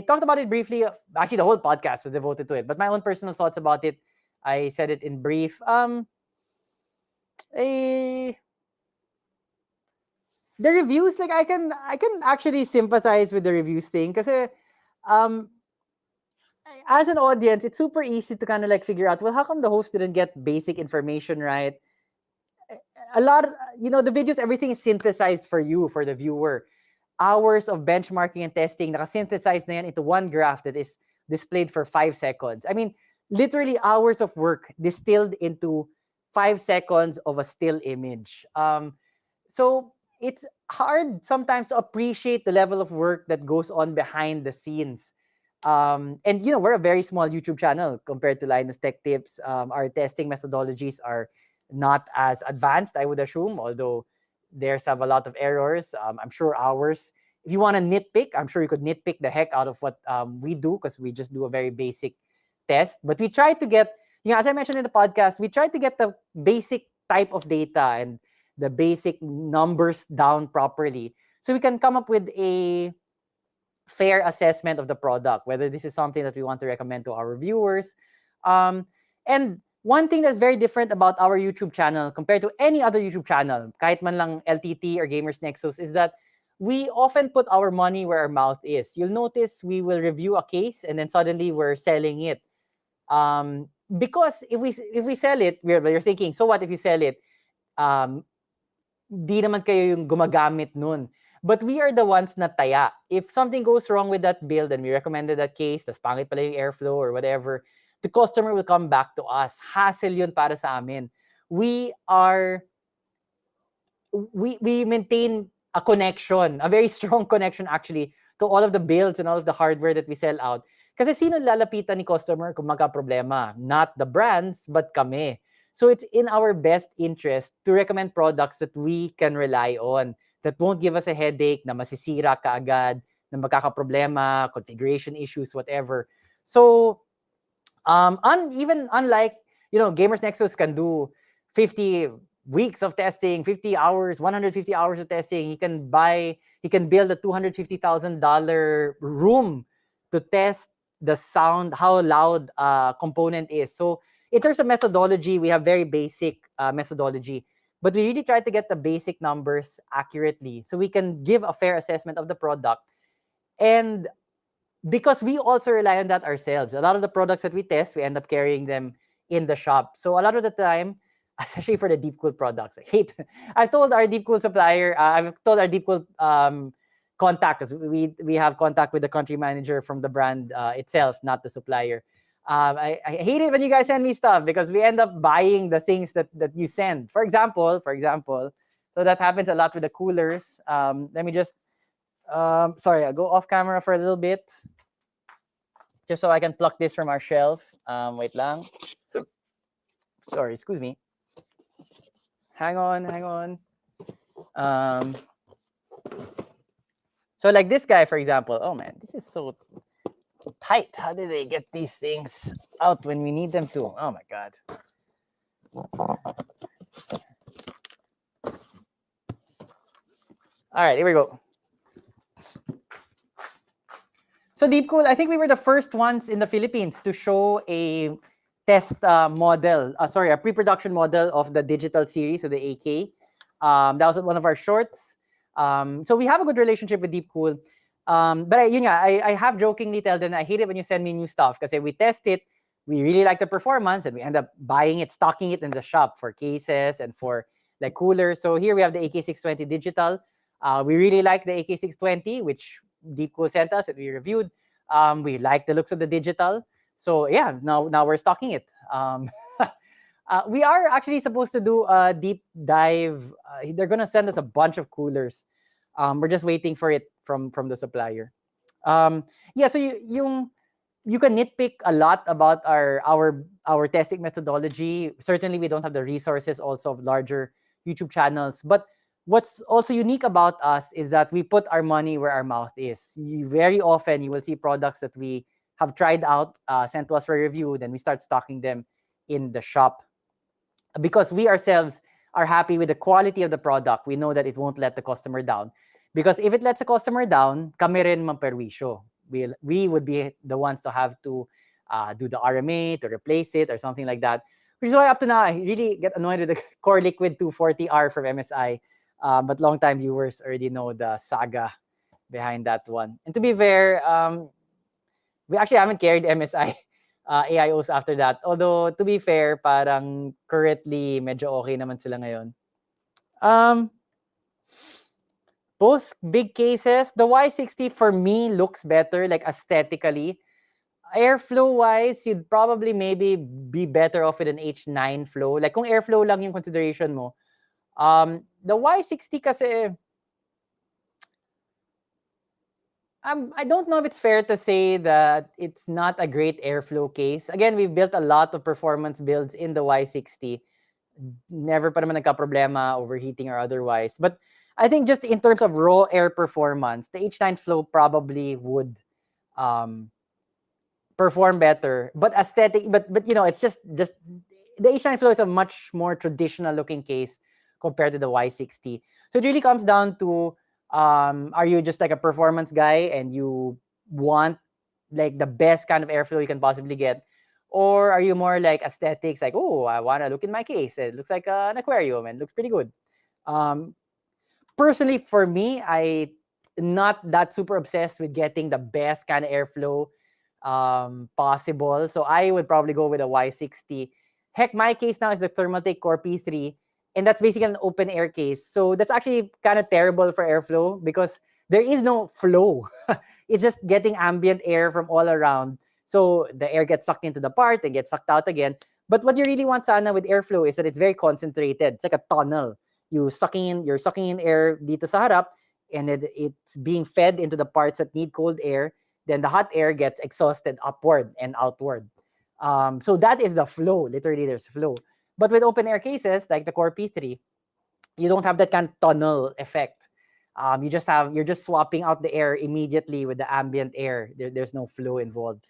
talked about it briefly. Actually, the whole podcast was devoted to it, but my own personal thoughts about it, I said it in brief. The reviews, like I can actually sympathize with the reviews thing because as an audience, it's super easy to kind of like figure out, well, how come the host didn't get basic information right? A lot of, the videos, everything is synthesized for you, for the viewer. Hours of benchmarking and testing, naka-synthesize na yan into one graph that is displayed for 5 seconds. I mean, literally hours of work distilled into 5 seconds of a still image. So it's hard sometimes to appreciate the level of work that goes on behind the scenes. And we're a very small YouTube channel compared to Linus Tech Tips. Our testing methodologies are not as advanced, I would assume, although theirs have a lot of errors. I'm sure ours, if you want to nitpick, I'm sure you could nitpick the heck out of what we do because we just do a very basic test. But we try to get, as I mentioned in the podcast, we try to get the basic type of data and the basic numbers down properly so we can come up with a fair assessment of the product, whether this is something that we want to recommend to our viewers. And one thing that's very different about our YouTube channel compared to any other YouTube channel, kahit man lang LTT or Gamers Nexus, is that we often put our money where our mouth is. You'll notice we will review a case and then suddenly we're selling it. Because if we sell it, you're thinking, so what if you sell it? Di naman kayo yung gumagamit nun. But we are the ones na taya. If something goes wrong with that build and we recommended that case, tas pangit pala yung airflow or whatever, the customer will come back to us. Hassle yun para sa amin. We maintain a connection, a very strong connection actually, to all of the builds and all of the hardware that we sell out. Kasi sino lalapitan ni customer kung magka-problema? Not the brands, but kami. So it's in our best interest to recommend products that we can rely on, that won't give us a headache, na masisira kaagad, na magkakaproblema, configuration issues, whatever. So even unlike, Gamers Nexus can do 50 weeks of testing, 50 hours, 150 hours of testing. He can build a $250,000 room to test the sound, how loud a component is. So in terms of methodology, we have very basic methodology, but we really try to get the basic numbers accurately so we can give a fair assessment of the product. And because we also rely on that ourselves. A lot of the products that we test, we end up carrying them in the shop. So a lot of the time, especially for the deep cool products, I've told our deep cool supplier, I've told our deep cool contact, because we have contact with the country manager from the brand itself, not the supplier. I hate it when you guys send me stuff because we end up buying the things that you send. For example, so that happens a lot with the coolers. Let me just sorry, I'll go off camera for a little bit, just so I can pluck this from our shelf. Wait lang. Sorry, excuse me. Hang on. So like this guy, for example. Oh man, this is so tight. How did they get these things out when we need them to? Oh my God. All right, here we go. So Deepcool, I think we were the first ones in the Philippines to show a test model, a pre-production model of the digital series, so the AK. That was one of our shorts. So we have a good relationship with Deepcool. But I have jokingly tell them I hate it when you send me new stuff because if we test it, we really like the performance and we end up buying it, stocking it in the shop for cases and for like coolers. So here we have the AK620 digital. We really like the AK620, which Deepcool sent us and we reviewed. We like the looks of the digital. So yeah, now we're stocking it. We are actually supposed to do a deep dive. They're gonna send us a bunch of coolers. We're just waiting for it from the supplier. Yeah, so you can nitpick a lot about our testing methodology. Certainly, we don't have the resources also of larger YouTube channels. But what's also unique about us is that we put our money where our mouth is. Very often, you will see products that we have tried out, sent to us for review, then we start stocking them in the shop. Because we ourselves are happy with the quality of the product, we know that it won't let the customer down. Because if it lets the customer down, kami rin mamperwisyo. We would be the ones to have to do the RMA, to replace it, or something like that. Which is why up to now, I really get annoyed with the Core Liquid 240R from MSI. But long-time viewers already know the saga behind that one. And to be fair, we actually haven't carried MSI AIOs after that. Although, to be fair, parang currently, medyo okay naman sila ngayon. Both big cases. The Y60 for me looks better, like aesthetically. Airflow-wise, you'd probably maybe be better off with an H9 flow. Like kung airflow lang yung consideration mo. The Y60 kasi, I don't know if it's fair to say that it's not a great airflow case. Again, we've built a lot of performance builds in the Y60. Never pa naman nagka-problema, overheating or otherwise. But I think just in terms of raw air performance, the H9 flow probably would perform better. But it's just the H9 flow is a much more traditional looking case compared to the Y60. So it really comes down to, are you just like a performance guy and you want like the best kind of airflow you can possibly get? Or are you more like aesthetics, like, oh, I want to look in my case. It looks like an aquarium and looks pretty good. Personally, for me, I'm not that super obsessed with getting the best kind of airflow possible. So I would probably go with a Y60. Heck, my case now is the Thermaltake Core P3. And that's basically an open air case. So that's actually kind of terrible for airflow because there is no flow. It's just getting ambient air from all around. So the air gets sucked into the part and gets sucked out again. But what you really want sana with airflow is that it's very concentrated. It's like a tunnel. You're sucking in air dito sa harap, and it's being fed into the parts that need cold air. Then the hot air gets exhausted upward and outward. So that is the flow. Literally, there's flow. But with open air cases like the Core P3, you don't have that kind of tunnel effect. You're just swapping out the air immediately with the ambient air. There's no flow involved.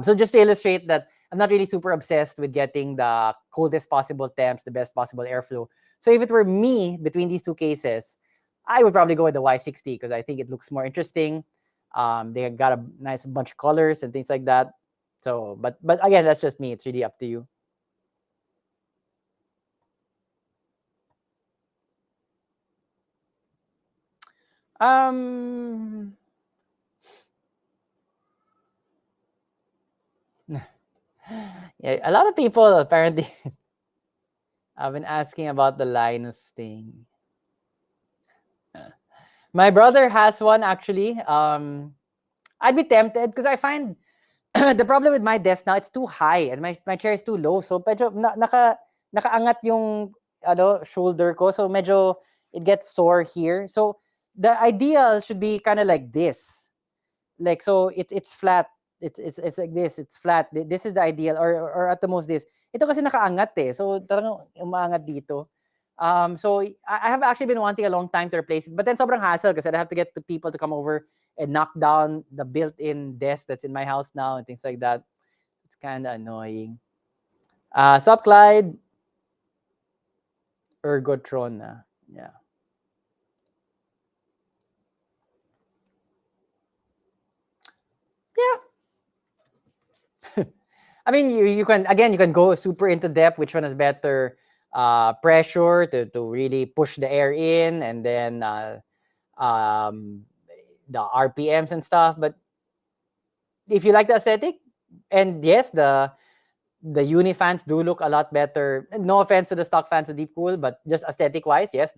So just to illustrate that I'm not really super obsessed with getting the coldest possible temps, the best possible airflow. So if it were me between these two cases, I would probably go with the Y60 because I think it looks more interesting. They got a nice bunch of colors and things like that. So, but again, that's just me. It's really up to you. Um, yeah, a lot of people apparently have been asking about the Linus thing. My brother has one actually. I'd be tempted because I find the problem with my desk now, it's too high and my chair is too low. So medyo nakaangat yung shoulder ko. So medyo it gets sore here. So the ideal should be kind of like this. Like so it's flat. It's like this. It's flat. This is the ideal or at the most this. Ito kasi nakaangat eh. So talagang umaangat dito. So I have actually been wanting a long time to replace it, but then sobrang hassle because I'd have to get the people to come over and knock down the built-in desk that's in my house now and things like that. It's kind of annoying. Sup, Clyde? Ergotron. Yeah. Yeah. I mean, you can go super into depth. Which one is better? Pressure to really push the air in, and then the RPMs and stuff. But if you like the aesthetic, and yes, the uni fans do look a lot better. No offense to the stock fans of Deepcool, but just aesthetic wise, yes,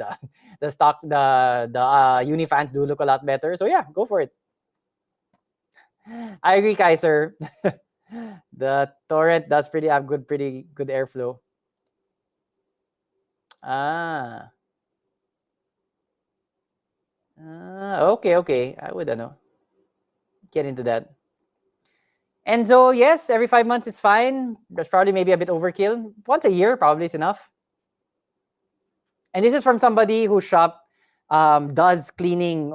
the uni fans do look a lot better. So yeah, go for it. I agree, Kaiser. The torrent does pretty good airflow. Okay. I would get into that. And so yes, every 5 months is fine. That's probably maybe a bit overkill. Once a year probably is enough. And this is from somebody whose shop does cleaning.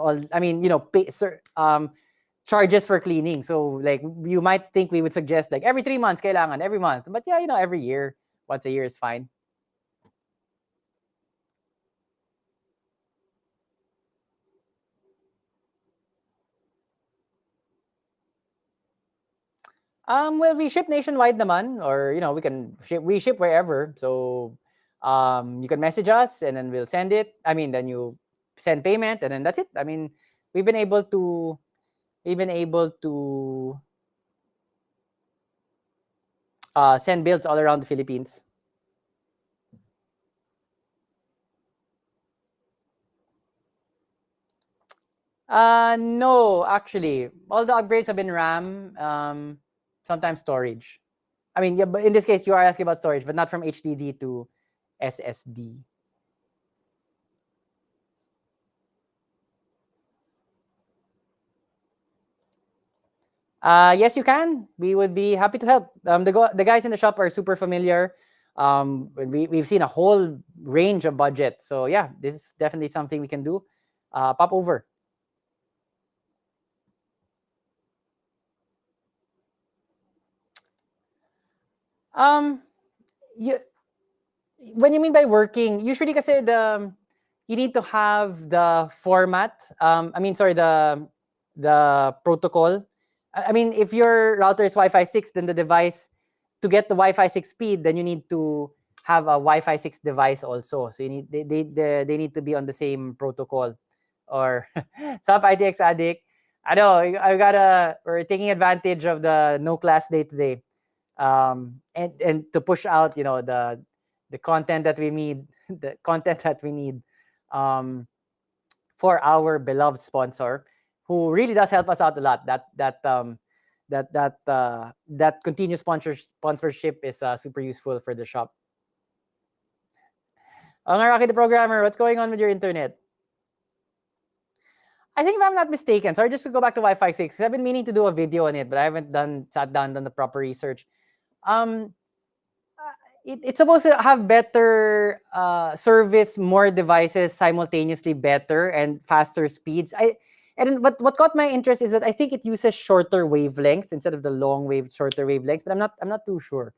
Charges for cleaning. So like you might think we would suggest like every 3 months, kailangan every month. But yeah, every year, once a year is fine. Well, we ship nationwide naman, or we ship wherever. So you can message us and then we'll send it. Then you send payment and then that's it. We've been able to send builds all around the Philippines. No, actually, all the upgrades have been RAM, sometimes storage. Yeah, but in this case, you are asking about storage, but not from HDD to SSD. Yes, you can. We would be happy to help. The guys in the shop are super familiar. We've seen a whole range of budgets. So yeah, this is definitely something we can do. Pop over. When you mean by working, usually kasi you need to have the format. The protocol. If your router is Wi-Fi 6, then the device, to get the Wi-Fi 6 speed, then you need to have a Wi-Fi 6 device also. So they need to be on the same protocol. Or Sup ITX Addict. I know we're taking advantage of the no class day today. And to push out, the content that we need, for our beloved sponsor, who really does help us out a lot. That continuous sponsorship is super useful for the shop. Rocky the Programmer, what's going on with your internet? I think if I'm not mistaken, sorry, just to go back to Wi-Fi 6, because I've been meaning to do a video on it, but I haven't sat down, done the proper research. it's supposed to have better service, more devices simultaneously, better and faster speeds. And what caught my interest is that I think it uses shorter wavelengths instead of the shorter wavelengths. But I'm not too sure.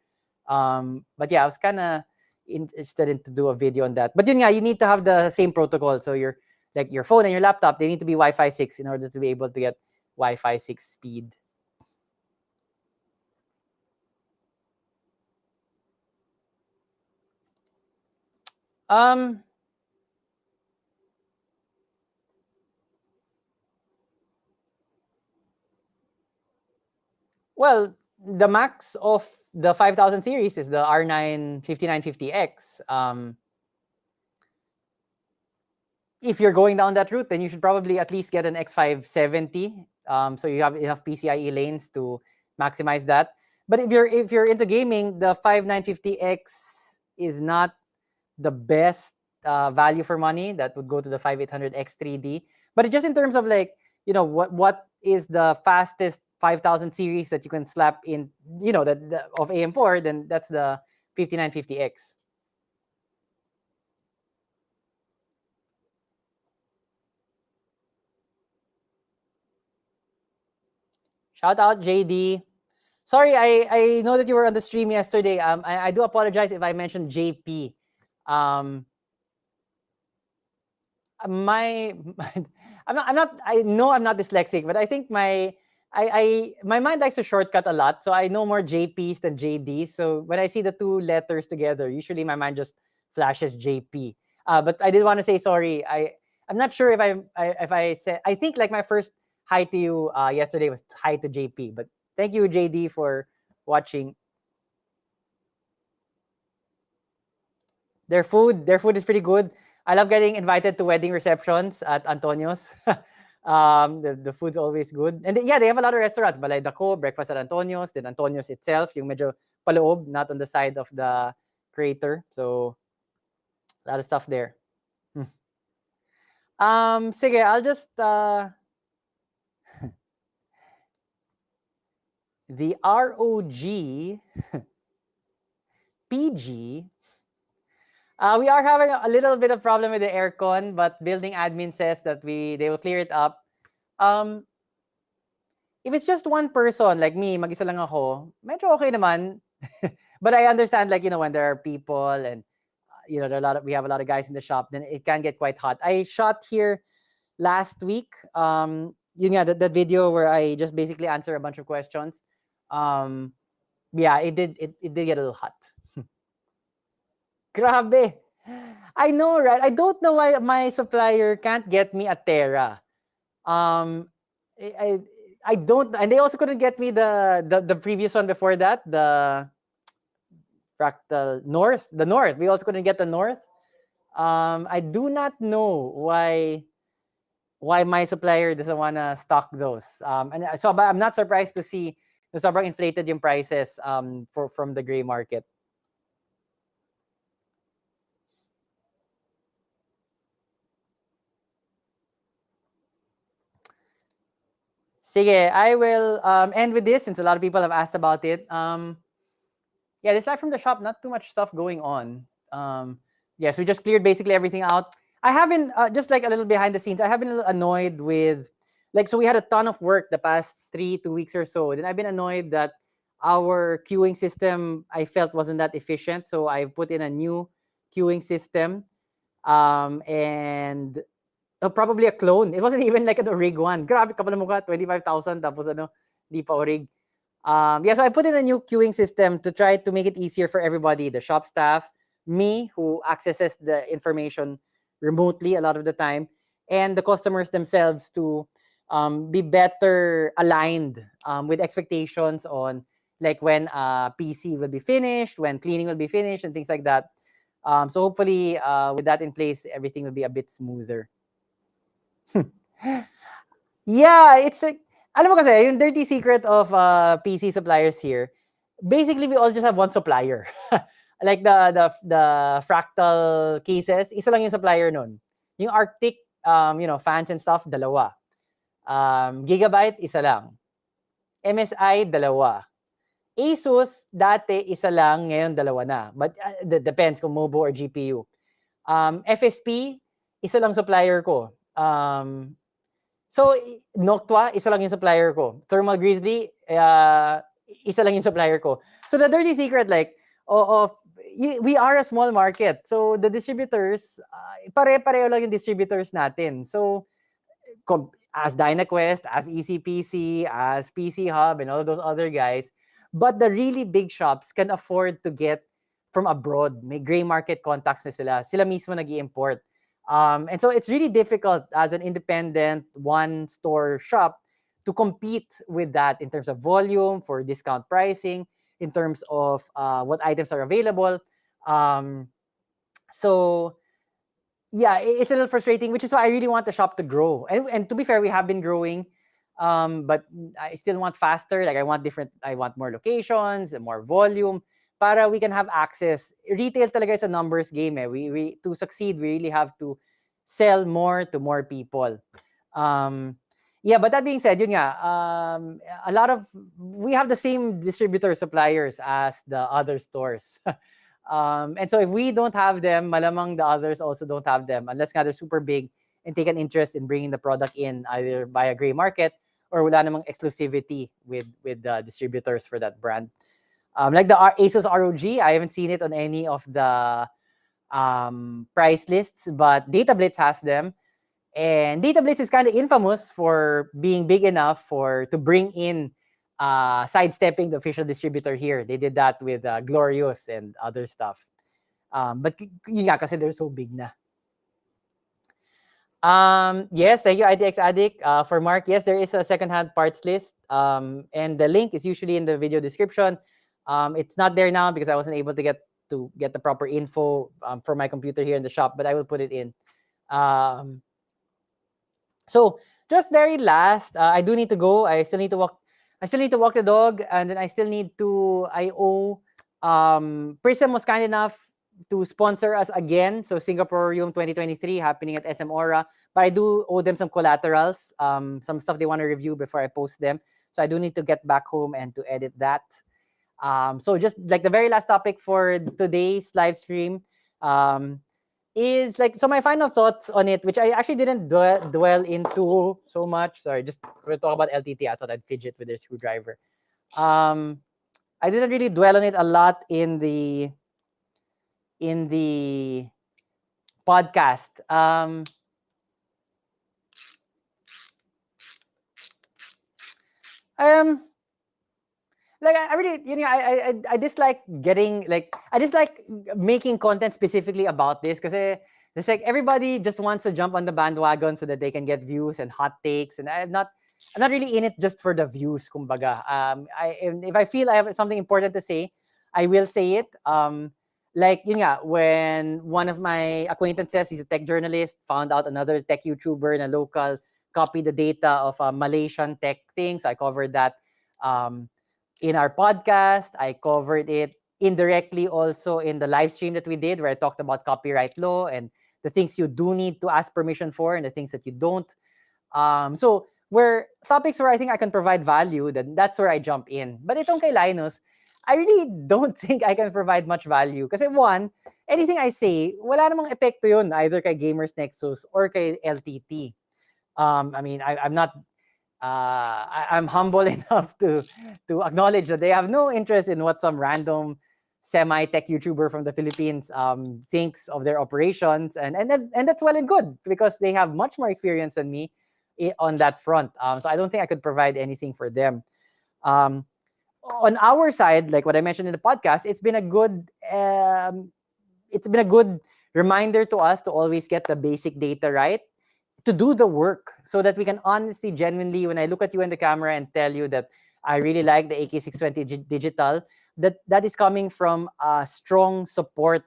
But yeah, I was kind of interested in to do a video on that. But yun nga, you need to have the same protocol. So your phone and your laptop, they need to be Wi-Fi 6 in order to be able to get Wi-Fi 6 speed. Um, well, the max of the 5000 series is the R9 5950X. If you're going down that route, then you should probably at least get an X570. So you have enough PCIe lanes to maximize that. But if you're into gaming, the 5950X is not the best value for money. That would go to the 5800X 3D. But just in terms of like, what is the fastest 5000 series that you can slap in, of AM4, then that's the 5950X. Shout out JD. Sorry, I know that you were on the stream yesterday. I do apologize if I mentioned JP. My I know I'm not dyslexic, but I think my mind likes to shortcut a lot, so I know more JPs than JDs. So when I see the two letters together, usually my mind just flashes JP. But I did want to say sorry. I'm not sure if I said, I think like my first hi to you yesterday was hi to JP, but thank you JD for watching. Their food is pretty good. I love getting invited to wedding receptions at Antonio's. The food's always good. And they have a lot of restaurants. Balay Dako, breakfast at Antonio's, then Antonio's itself, yung medyo paloob, not on the side of the crater. So, a lot of stuff there. Sige, I'll just... the ROG PG... we are having a little bit of problem with the aircon, but building admin says that they will clear it up. If it's just one person, like me, mag-isa lang ako, medyo okay naman. But I understand, like, when there are people and, we have a lot of guys in the shop, then it can get quite hot. I shot here last week, yun nga, that video where I just basically answer a bunch of questions. Yeah, it did get a little hot. Grabe. I know, right? I don't know why my supplier can't get me a Tera. I don't, and they also couldn't get me the previous one before that, the Fractal North. The North. We also couldn't get the North. I do not know why my supplier doesn't want to stock those. And so, but I'm not surprised to see the sobrang inflated yung prices from the gray market. Sige, I will end with this since a lot of people have asked about it. Yeah, this live from the shop, not too much stuff going on. Yes, we just cleared basically everything out. I have been, just like a little behind the scenes, I have been a little annoyed with, so we had a ton of work the past 2 weeks or so. Then I've been annoyed that our queuing system, I felt, wasn't that efficient. So I put in a new queuing system. And probably a clone. It wasn't even like an orig one. Grabe, kapal na mukha, 25,000 tapos di pa orig. Yeah, so I put in a new queuing system to try to make it easier for everybody, the shop staff, me, who accesses the information remotely a lot of the time, and the customers themselves to be better aligned with expectations on like when PC will be finished, when cleaning will be finished, and things like that. So hopefully with that in place, everything will be a bit smoother. Yeah, it's like, alam mo kasi, yung dirty secret of PC suppliers here, basically we all just have one supplier. Like the Fractal cases, isa lang yung supplier nun. Yung Arctic, fans and stuff, dalawa. Gigabyte, isa lang. MSI, dalawa. Asus, dati isa lang, ngayon dalawa na. But depends kung MOBO or GPU. FSP, isa lang supplier ko. So, Noctua, isa lang yung supplier ko. Thermal Grizzly, isa lang yung supplier ko. So, the dirty secret, like, we are a small market. So, the distributors, pare-pareho lang yung distributors natin. So, as DynaQuest, as ECPC, as PC Hub, and all those other guys. But the really big shops can afford to get from abroad. May gray market contacts na sila. Sila mismo nag-i-import. And so it's really difficult as an independent one-store shop to compete with that in terms of volume, for discount pricing, in terms of what items are available. So yeah, it's a little frustrating, which is why I really want the shop to grow. And to be fair, we have been growing, but I still want faster. Like I want more locations and more volume para we can have access. Retail talaga is a numbers game. We to succeed, we really have to sell more to more people. Yeah, but that being said, yun nga, we have the same distributor suppliers as the other stores. And so if we don't have them, malamang the others also don't have them, unless nga they're super big and take an interest in bringing the product in either by a gray market or wala namang exclusivity with the distributors for that brand. Like the Asus ROG, I haven't seen it on any of the price lists, but DataBlitz has them. And DataBlitz is kind of infamous for being big enough to bring in sidestepping the official distributor here. They did that with Glorious and other stuff. But yun nga, kasi they're so big na. Yes, thank you, IDX Addict. For Mark, yes, there is a secondhand parts list. And the link is usually in the video description. It's not there now because I wasn't able to get the proper info for my computer here in the shop, but I will put it in. So just very last, I do need to go. I still need to walk the dog, and then I owe Prism was kind enough to sponsor us again. So Singaporeum 2023 happening at SM Aura. But I do owe them some collaterals, some stuff they want to review before I post them. So I do need to get back home and to edit that. So just like the very last topic for today's live stream is like, so my final thoughts on it, which I actually didn't dwell into so much. Sorry, just to talk about LTT, I thought I'd fidget with their screwdriver. I didn't really dwell on it a lot in the podcast. Like I really, I dislike I dislike making content specifically about this because it's like everybody just wants to jump on the bandwagon so that they can get views and hot takes, and I'm not really in it just for the views, kumbaga. If I feel I have something important to say, I will say it. Like yun nga, when one of my acquaintances, he's a tech journalist, found out another tech YouTuber in a local copied the data of a Malaysian tech thing, so I covered that. In our podcast, I covered it indirectly also in the live stream that we did, where I talked about copyright law and the things you do need to ask permission for and the things that you don't. So where topics where I think I can provide value, then that's where I jump in. But itong kay Linus, I really don't think I can provide much value. Kasi one, anything I say, wala namang epekto yun, either kay Gamers Nexus or kay LTT. I mean, I'm not... I'm humble enough to acknowledge that they have no interest in what some random semi-tech YouTuber from the Philippines thinks of their operations, and that's well and good because they have much more experience than me on that front. So I don't think I could provide anything for them. On our side, like what I mentioned in the podcast, it's been a good reminder to us to always get the basic data right, to do the work so that we can honestly, genuinely, when I look at you in the camera and tell you that I really like the AK620 digital, that is coming from strong support.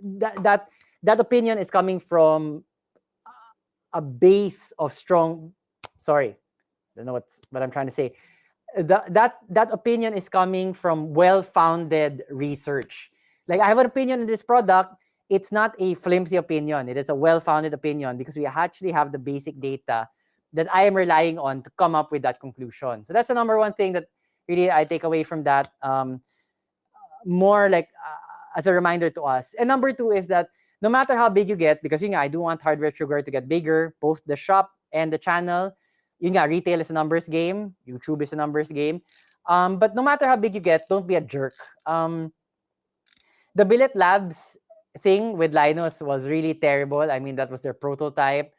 That opinion is coming from a base of strong. Sorry, I don't know what I'm trying to say. That opinion is coming from well-founded research. Like I have an opinion in this product. It's not a flimsy opinion. It is a well-founded opinion because we actually have the basic data that I am relying on to come up with that conclusion. So that's the number one thing that really I take away from that. More like as a reminder to us. And number two is that no matter how big you get, because I do want Hardware Sugar to get bigger, both the shop and the channel. Retail is a numbers game. YouTube is a numbers game. But no matter how big you get, don't be a jerk. The Billet Labs thing with Linus was really terrible. I mean, that was their prototype.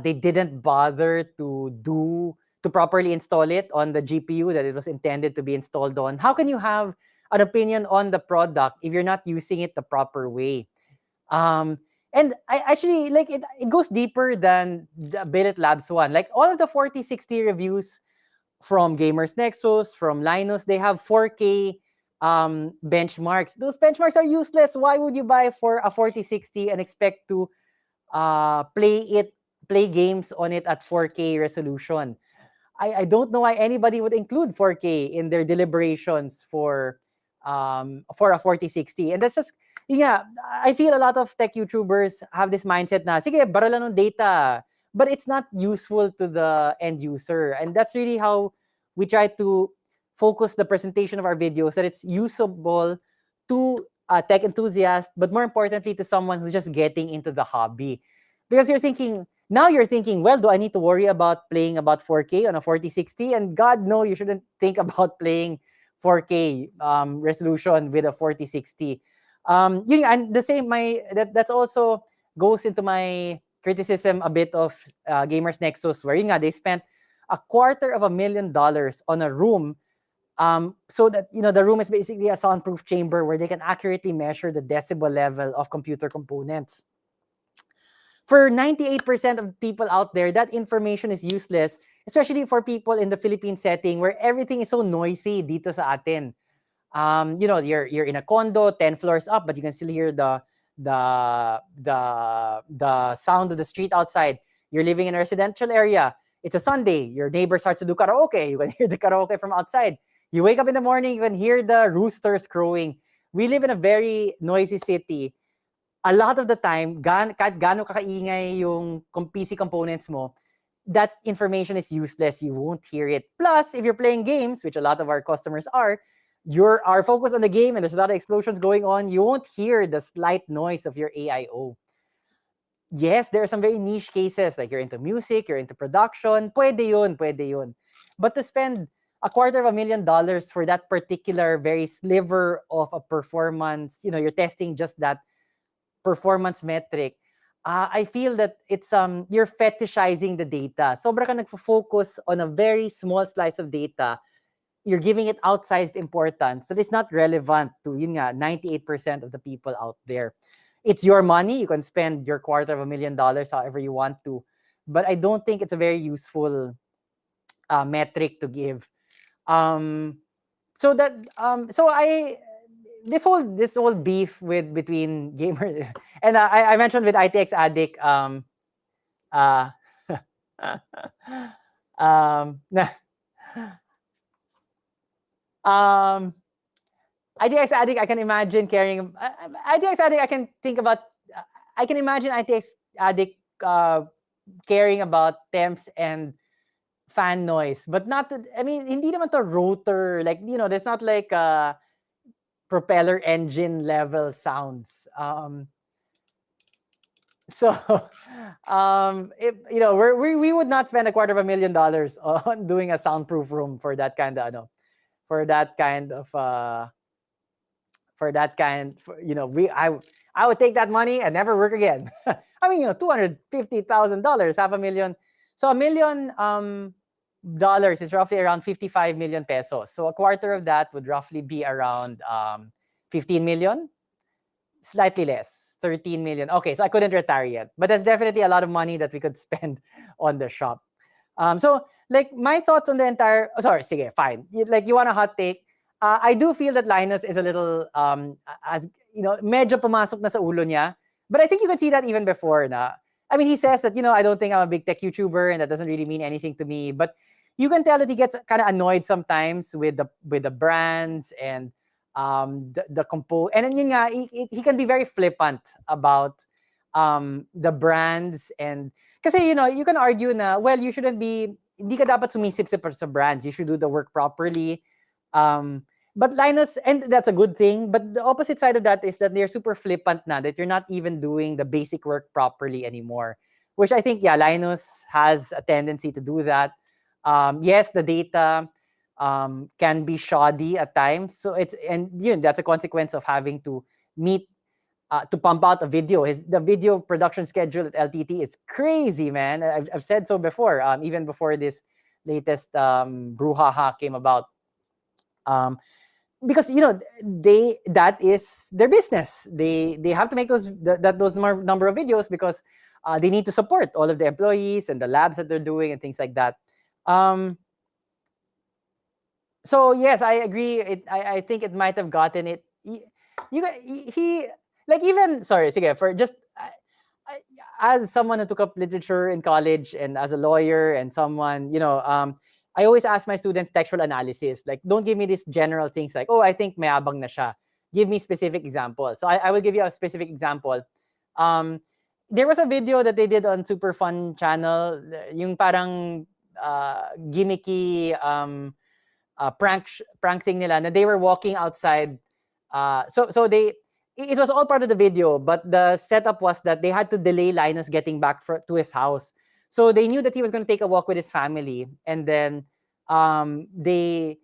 They didn't bother to properly install it on the GPU that it was intended to be installed on. How can you have an opinion on the product if you're not using it the proper way? And I actually like it. It goes deeper than the Billet Labs one. Like all of the 4060 reviews from Gamers Nexus, from Linus, they have 4K benchmarks. Those benchmarks are useless. Why would you buy for a 4060 and expect to play games on it at 4K resolution? I don't know why anybody would include 4K in their deliberations for a 4060. And that's just, I feel a lot of tech YouTubers have this mindset na, sige, baralan ng data. But it's not useful to the end user. And that's really how we try to focus the presentation of our videos, that it's usable to a tech enthusiast, but more importantly, to someone who's just getting into the hobby. Because you're thinking, well, do I need to worry about playing about 4K on a 4060? And God, no, you shouldn't think about playing 4K resolution with a 4060. And the same, that's also goes into my criticism a bit of Gamers Nexus, where they spent $250,000 on a room, so that the room is basically a soundproof chamber where they can accurately measure the decibel level of computer components. For 98% of people out there, that information is useless, especially for people in the Philippine setting where everything is so noisy dito sa atin. You're in a condo 10 floors up, but you can still hear the sound of the street outside. You're living in a residential area. It's a Sunday. Your neighbor starts to do karaoke. You can hear the karaoke from outside. You wake up in the morning, you can hear the roosters crowing. We live in a very noisy city. A lot of the time, kahit gaano kakaingay yung PC components mo, that information is useless. You won't hear it. Plus, if you're playing games, which a lot of our customers are focused on the game and there's a lot of explosions going on, you won't hear the slight noise of your AIO. Yes, there are some very niche cases, like you're into music, you're into production, pwede yun. But to spend $250,000 for that particular very sliver of a performance, you're testing just that performance metric, I feel that it's you're fetishizing the data. Sobra ka nagfo-focus on a very small slice of data. You're giving it outsized importance that is not relevant to 98% of the people out there. It's your money. You can spend your $250,000 however you want to, but I don't think it's a very useful metric to give. This whole beef between gamers, and I mentioned with ITX Addict, ITX Addict, I can imagine carrying ITX Addict. I can imagine ITX Addict caring about temps and fan noise, but not. Hindi naman to rotor, like there's not like propeller engine level sounds. We would not spend $250,000 on doing a soundproof room for that kind of I would take that money and never work again. $250,000, $500,000. So $1 million dollars is roughly around 55 million pesos. So a quarter of that would roughly be around 15 million, slightly less, 13 million. Okay, so I couldn't retire yet, but that's definitely a lot of money that we could spend on the shop. So like my thoughts on the entire, sige, fine. Like you want a hot take. I do feel that Linus is a little, medyo pumasok na sa ulo niya. But I think you can see that even before na. He says that, I don't think I'm a big tech YouTuber and that doesn't really mean anything to me. But you can tell that he gets kind of annoyed sometimes with the brands and the compose. And then he can be very flippant about the brands. And kasi, you can argue na, well, you shouldn't be, hindi ka dapat sumisip sa brands. You should do the work properly. But Linus, and that's a good thing. But the opposite side of that is that they're super flippant now, that you're not even doing the basic work properly anymore. Which I think, yeah, Linus has a tendency to do that. Yes, the data can be shoddy at times. So that's a consequence of having to meet to pump out a video. The video production schedule at LTT is crazy, man. I've said so before, even before this latest brouhaha came about. Because that is their business. They have to make those number of videos because they need to support all of the employees and the labs that they're doing and things like that. So yes, I agree. I think it might have gotten it. He like even sorry, sige, for just as someone who took up literature in college and as a lawyer and someone I always ask my students textual analysis. Like, don't give me these general things like, oh, I think mayabang na siya. Give me specific examples. So I will give you a specific example. There was a video that they did on Super Fun channel, yung parang gimmicky prank thing nila na they were walking outside. So it was all part of the video, but the setup was that they had to delay Linus getting back to his house. So they knew that he was going to take a walk with his family, and then they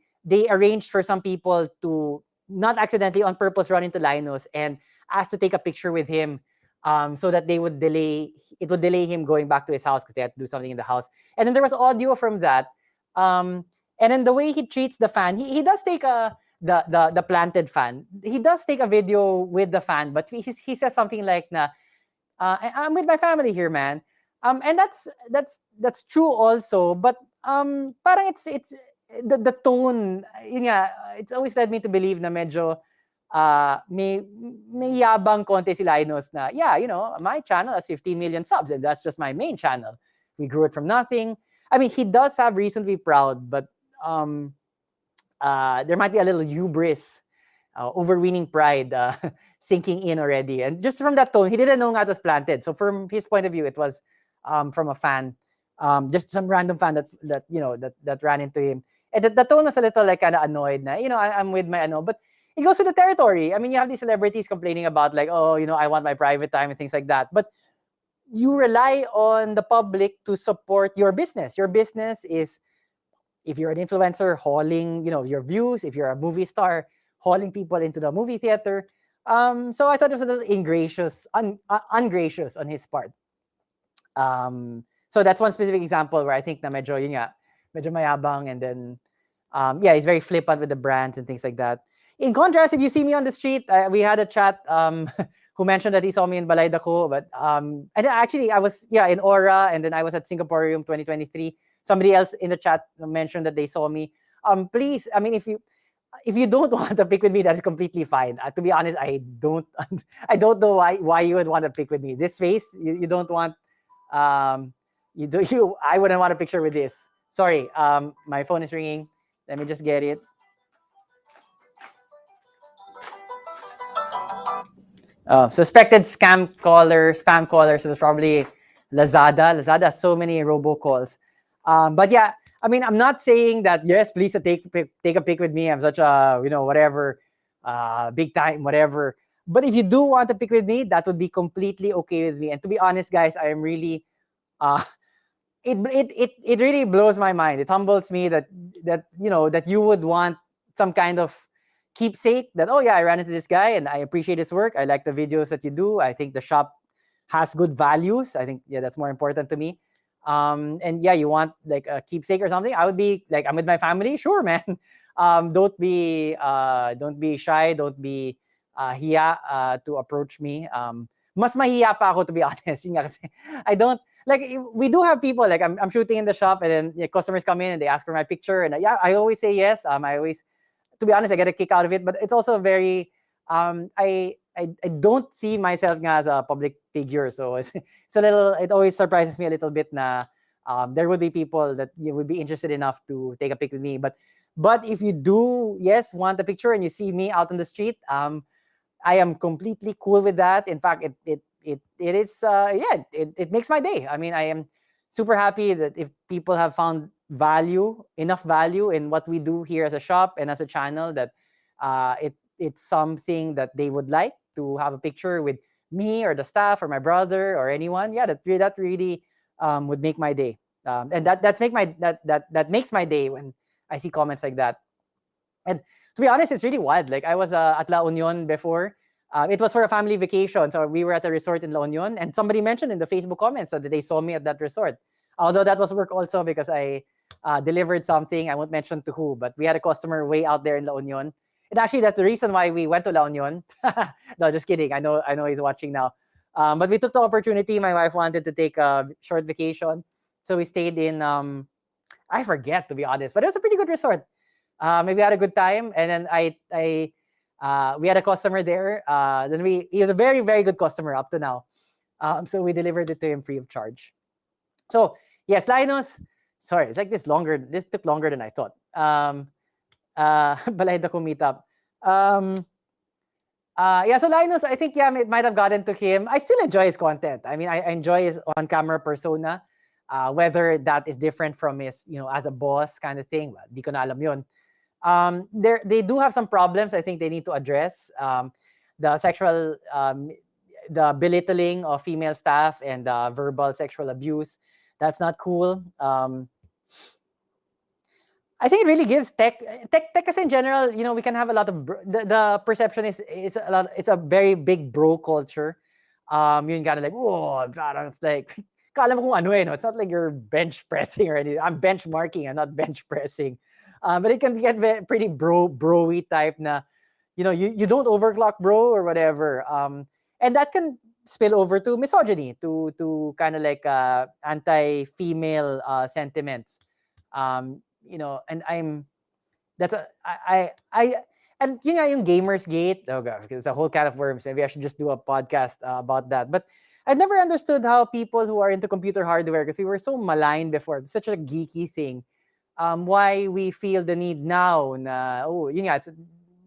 arranged for some people to not accidentally on purpose run into Linus and ask to take a picture with him, so that it would delay him going back to his house because they had to do something in the house. And then there was audio from that, and then the way he treats the fan, he does take the planted fan. He does take a video with the fan, but he says something like na, I'm with my family here, man. And that's true also, but parang it's the tone, yun nga, it's always led me to believe na medyo may yabang konti si Linus na, yeah, my channel has 15 million subs and that's just my main channel. We grew it from nothing. I mean, he does have reason to be proud, but there might be a little hubris, overweening pride sinking in already. And just from that tone, he didn't know that was planted. So from his point of view, it was from a fan, just some random fan that ran into him. And the tone was a little like kind of annoyed na, I'm with my but it goes with the territory. I mean, you have these celebrities complaining about like, oh, I want my private time and things like that. But you rely on the public to support your business. Your business is, if you're an influencer, hauling, your views. If you're a movie star, hauling people into the movie theater. So I thought it was a little ungracious on his part. So that's one specific example where I think na medyo mayabang, and then he's very flippant with the brands and things like that. In contrast, if you see me on the street, we had a chat who mentioned that he saw me in Balay Dako, but and actually I was in Aura, and then I was at Singaporeum 2023. Somebody else in the chat mentioned that they saw me. Please, I mean, if you don't want to pick with me, that is completely fine. To be honest, I don't know why you would want to pick with me. This face, you don't want. I wouldn't want a picture with this. Sorry, my phone is ringing. Let me just get it. Suspected spam caller. So it's probably Lazada. Lazada has so many robocalls. But yeah, I mean, I'm not saying that, yes, please take a pic with me. I'm such a, whatever, big time, whatever. But if you do want to pick with me, that would be completely okay with me. And to be honest, guys, I am really, it really blows my mind. It humbles me that you would want some kind of keepsake that, oh yeah, I ran into this guy and I appreciate his work. I like the videos that you do. I think the shop has good values. I think, that's more important to me. And yeah, you want like a keepsake or something, I would be like, I'm with my family. Sure, man. Don't be shy. Don't be hiya to approach me. Mas mahiya pa ako, to be honest. Yun nga kasi, I don't, like, we do have people, like I'm shooting in the shop and then customers come in and they ask for my picture. And I always say yes. I always, to be honest, I get a kick out of it, but it's also very, I don't see myself as a public figure. So it's a little, it always surprises me a little bit na there would be people that you would be interested enough to take a pic with me. But if you do, yes, want a picture and you see me out on the street, I am completely cool with that. In fact, it is, it makes my day. I mean, I am super happy that if people have found enough value in what we do here as a shop and as a channel that it's something that they would like to have a picture with me or the staff or my brother or anyone. Yeah, that really would make my day. And that makes my day when I see comments like that. And to be honest, it's really wild. Like I was at La Union before. It was for a family vacation, so we were at a resort in La Union, and somebody mentioned in the Facebook comments that they saw me at that resort. Although that was work also because I delivered something. I won't mention to who, but we had a customer way out there in La Union. And actually, that's the reason why we went to La Union. No, just kidding. I know he's watching now. But we took the opportunity. My wife wanted to take a short vacation, so we stayed in. I forget, to be honest, but it was a pretty good resort. Maybe had a good time, and then we had a customer there. He was a very, very good customer up to now. So we delivered it to him free of charge. So yes, Linus. Sorry, it's like this longer. This took longer than I thought. Balay the meetup. Yeah, so Linus, I think it might have gotten to him. I still enjoy his content. I mean, I enjoy his on-camera persona. Whether that is different from his, as a boss kind of thing, di ko na alam yun. They do have some problems I think they need to address. The sexual, the belittling of female staff and verbal sexual abuse. That's not cool. I think it really gives tech kasi in general, we can have a lot of the perception is it's a very big bro culture. Yun kind of like, oh, it's like kala mo kung ano no? It's not like you're bench pressing or anything. I'm benchmarking, I'm not bench pressing. But it can get pretty broy type na, you don't overclock bro or whatever. And that can spill over to misogyny, to kind of like anti-female sentiments. And and yung Gamers Gate, oh god, it's a whole can of worms. Maybe I should just do a podcast about that. But I've never understood how people who are into computer hardware, because we were so maligned before, it's such a geeky thing, why we feel the need now na, it's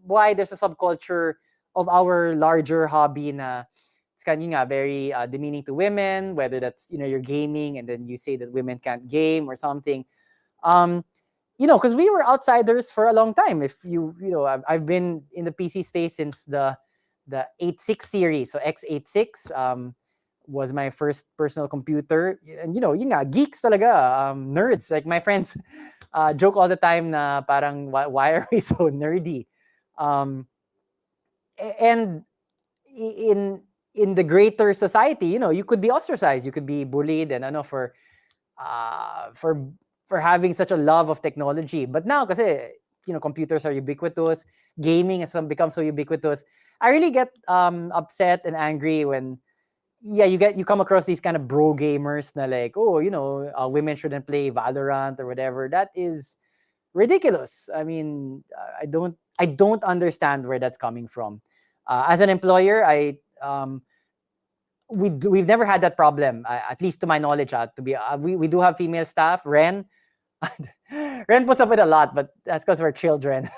why there's a subculture of our larger hobby na it's kind of very demeaning to women, whether that's, you're gaming and then you say that women can't game or something. Because we were outsiders for a long time. If I've been in the PC space since the 86 series. So x86 was my first personal computer. And geeks talaga, nerds. Like my friends joke all the time na parang why are we so nerdy? And in the greater society, you could be ostracized, you could be bullied, and for having such a love of technology. But now, kasi, computers are ubiquitous, gaming has become so ubiquitous. I really get upset and angry when, you come across these kind of bro gamers na like, women shouldn't play Valorant or whatever. That is ridiculous. I mean, I don't understand where that's coming from. As an employer, we've never had that problem, at least to my knowledge. We do have female staff. Ren puts up with a lot, but that's because we're children,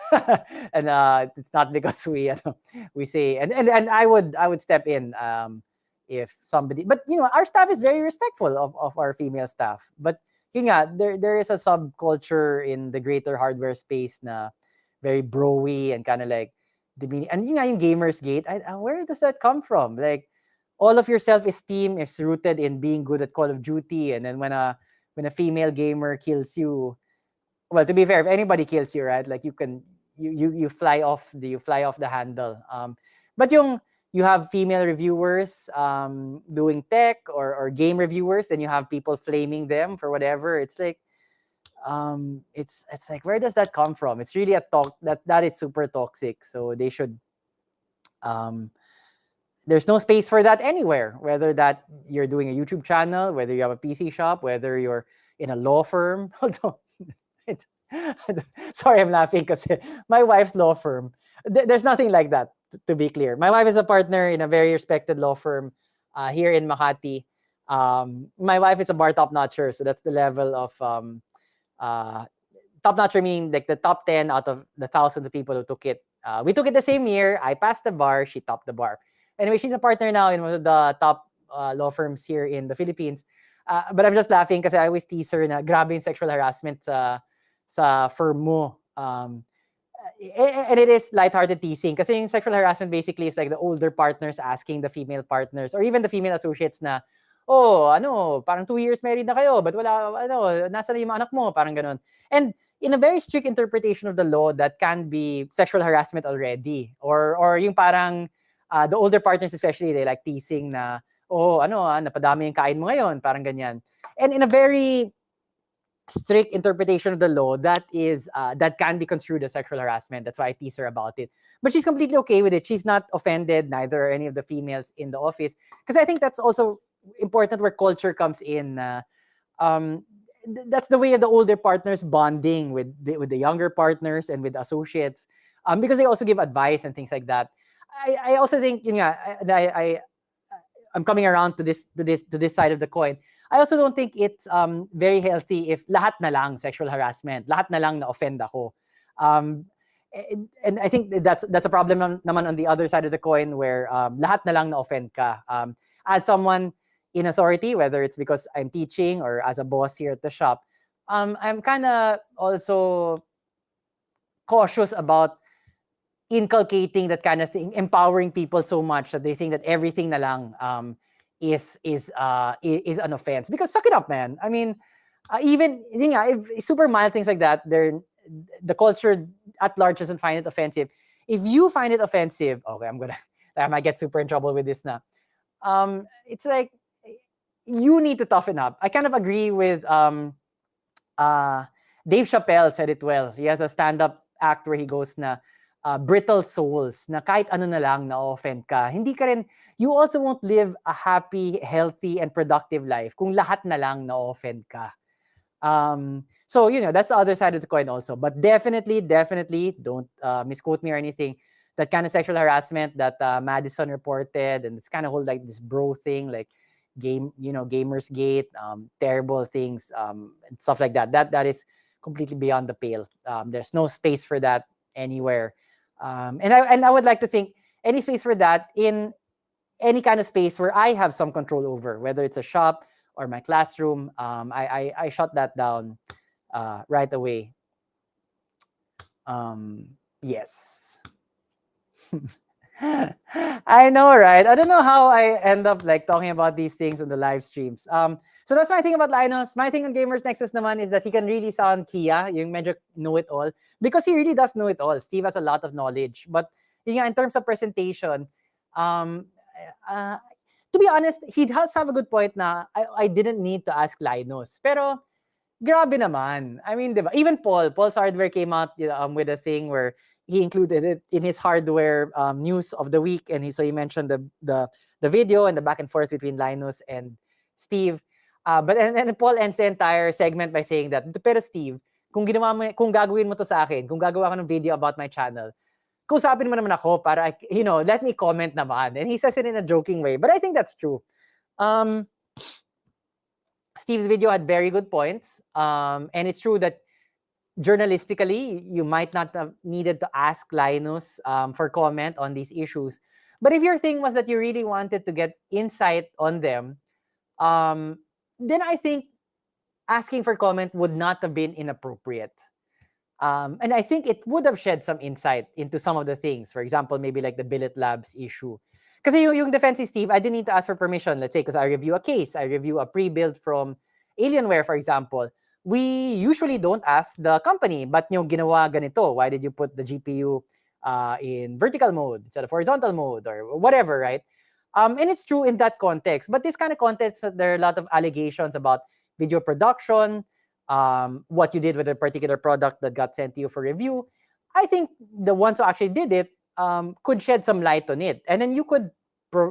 and it's not because we say. And I would step in if somebody. But our staff is very respectful of our female staff. But there is a subculture in the greater hardware space na very broy and kind of like demeaning. And yung Gamers Gate, where does that come from? Like, all of your self-esteem is rooted in being good at Call of Duty, and then when a female gamer kills you, well, to be fair, if anybody kills you, right, like you fly off the handle. But you have female reviewers doing tech or game reviewers, then you have people flaming them for whatever. It's like it's like, where does that come from? It's really a talk that is super toxic. So they should there's no space for that anywhere, whether that you're doing a YouTube channel, whether you have a PC shop, whether you're in a law firm. Sorry, I'm laughing because my wife's law firm. There's nothing like that, to be clear. My wife is a partner in a very respected law firm here in Makati. My wife is a bar top-notcher, so that's the level of top-notcher, meaning like the top 10 out of the thousands of people who took it. We took it the same year. I passed the bar, she topped the bar. Anyway, she's a partner now in one of the top law firms here in the Philippines. But I'm just laughing kasi I always tease her na grabe yung sexual harassment sa firm mo. And it is lighthearted teasing kasi yung sexual harassment basically is like the older partners asking the female partners or even the female associates na, oh, ano, parang 2 years married na kayo, but wala, ano, nasa na yung mga anak mo, parang ganun. And in a very strict interpretation of the law, that can be sexual harassment already. Or yung parang, the older partners especially, they like teasing na, oh, ano, napadami yung kain mo ngayon, parang ganyan. And in a very strict interpretation of the law, that can be construed as sexual harassment. That's why I tease her about it. But she's completely okay with it. She's not offended, neither any of the females in the office. Because I think that's also important where culture comes in. That's the way of the older partners bonding with the younger partners and with associates, because they also give advice and things like that. I also think, I'm coming around to this side of the coin. I also don't think it's very healthy if lahat na lang sexual harassment, lahat na lang na offend ako. And I think that's a problem naman on the other side of the coin where lahat na lang na offend ka. As someone in authority, whether it's because I'm teaching or as a boss here at the shop, I'm kind of also cautious about inculcating that kind of thing, empowering people so much that they think that everything na lang is an offense. Because suck it up, man. I mean, even super mild things like that, the culture at large doesn't find it offensive. If you find it offensive, okay, I might get super in trouble with this now. It's like you need to toughen up. I kind of agree with Dave Chappelle said it well. He has a stand-up act where he goes na brittle souls, na kahit ano na lang na-offend ka. Hindi ka rin, you also won't live a happy, healthy, and productive life kung lahat na lang na-offend ka. So, that's the other side of the coin also. But definitely, don't misquote me or anything. That kind of sexual harassment that Madison reported, and it's kind of whole like this bro thing, like Gamers Gate, terrible things, and stuff like that. That is completely beyond the pale. There's no space for that anywhere. And I would like to think any space for that in any kind of space where I have some control over, whether it's a shop or my classroom, I shut that down right away. Yes. I know, right? I don't know how I end up like talking about these things on the live streams. So that's my thing about Linus. My thing on Gamers Nexus naman is that he can really sound Kia, yung medyo know-it-all, because he really does know it all. Steve has a lot of knowledge. But in terms of presentation, to be honest, he does have a good point na I didn't need to ask Linus. Pero grabe naman. I mean, diba? Even Paul's Hardware came out with a thing where he included it in his hardware news of the week, and so he mentioned the video and the back and forth between Linus and Steve. But Paul ends the entire segment by saying that, pero Steve, kung gagawin mo to sa akin, kung gagawa ka ng video about my channel, kausapin mo naman ako para, let me comment naman. And he says it in a joking way, but I think that's true. Steve's video had very good points, and it's true that journalistically, you might not have needed to ask Linus for comment on these issues. But if your thing was that you really wanted to get insight on them, then I think asking for comment would not have been inappropriate. And I think it would have shed some insight into some of the things. For example, maybe like the Billet Labs issue. Kasi yung defense is, Steve, I didn't need to ask for permission, let's say, because I review a case, I review a pre-build from Alienware, for example. We usually don't ask the company, but yung ginawa ganito, why did you put the GPU in vertical mode instead of horizontal mode or whatever, right? And it's true in that context. But this kind of context, there are a lot of allegations about video production, what you did with a particular product that got sent to you for review. I think the ones who actually did it could shed some light on it. And then you could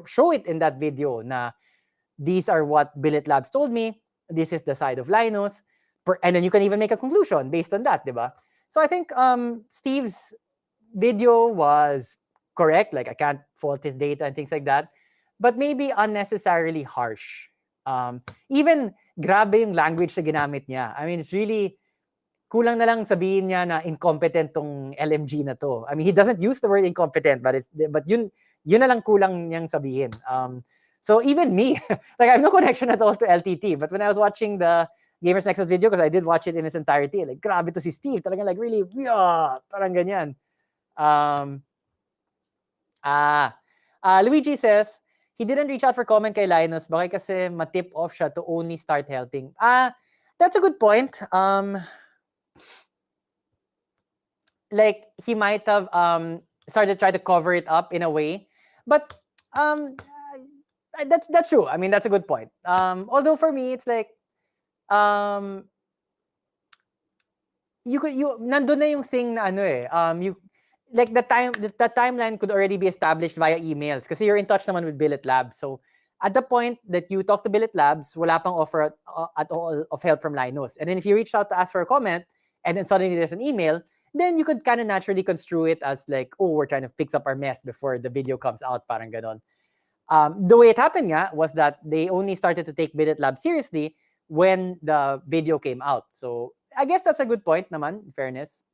show it in that video na these are what Billet Labs told me. This is the side of Linus. And then you can even make a conclusion based on that, diba? So I think Steve's video was correct. Like, I can't fault his data and things like that. But maybe unnecessarily harsh. Even grabe yung language na ginamit niya. I mean, it's really, kulang na lang sabihin niya na incompetent tong LMG na to. I mean, he doesn't use the word incompetent, but yun na lang kulang niyang sabihin. So even me, like I have no connection at all to LTT. But when I was watching the Gamers Nexus video, because I did watch it in its entirety, like grabe to si Steve, talagang like really, yeah, parang ganyan. Um, Luigi says, he didn't reach out for comment kay Linus, baka kasi matip off siya to only start helping. That's a good point. Like he might have started to try to cover it up in a way, but that's true. I mean, that's a good point. Although for me, it's like you nandun na yung thing na ano eh, you like the timeline could already be established via emails because you're in touch naman with Billet Labs. So at the point that you talk to Billet Labs, wala pang offer at all of help from Linus. And then if you reach out to ask for a comment and then suddenly there's an email, then you could kind of naturally construe it as like, oh, we're trying to fix up our mess before the video comes out, parang ganon. The way it happened nga was that they only started to take Billet Labs seriously when the video came out. So I guess that's a good point naman, in fairness.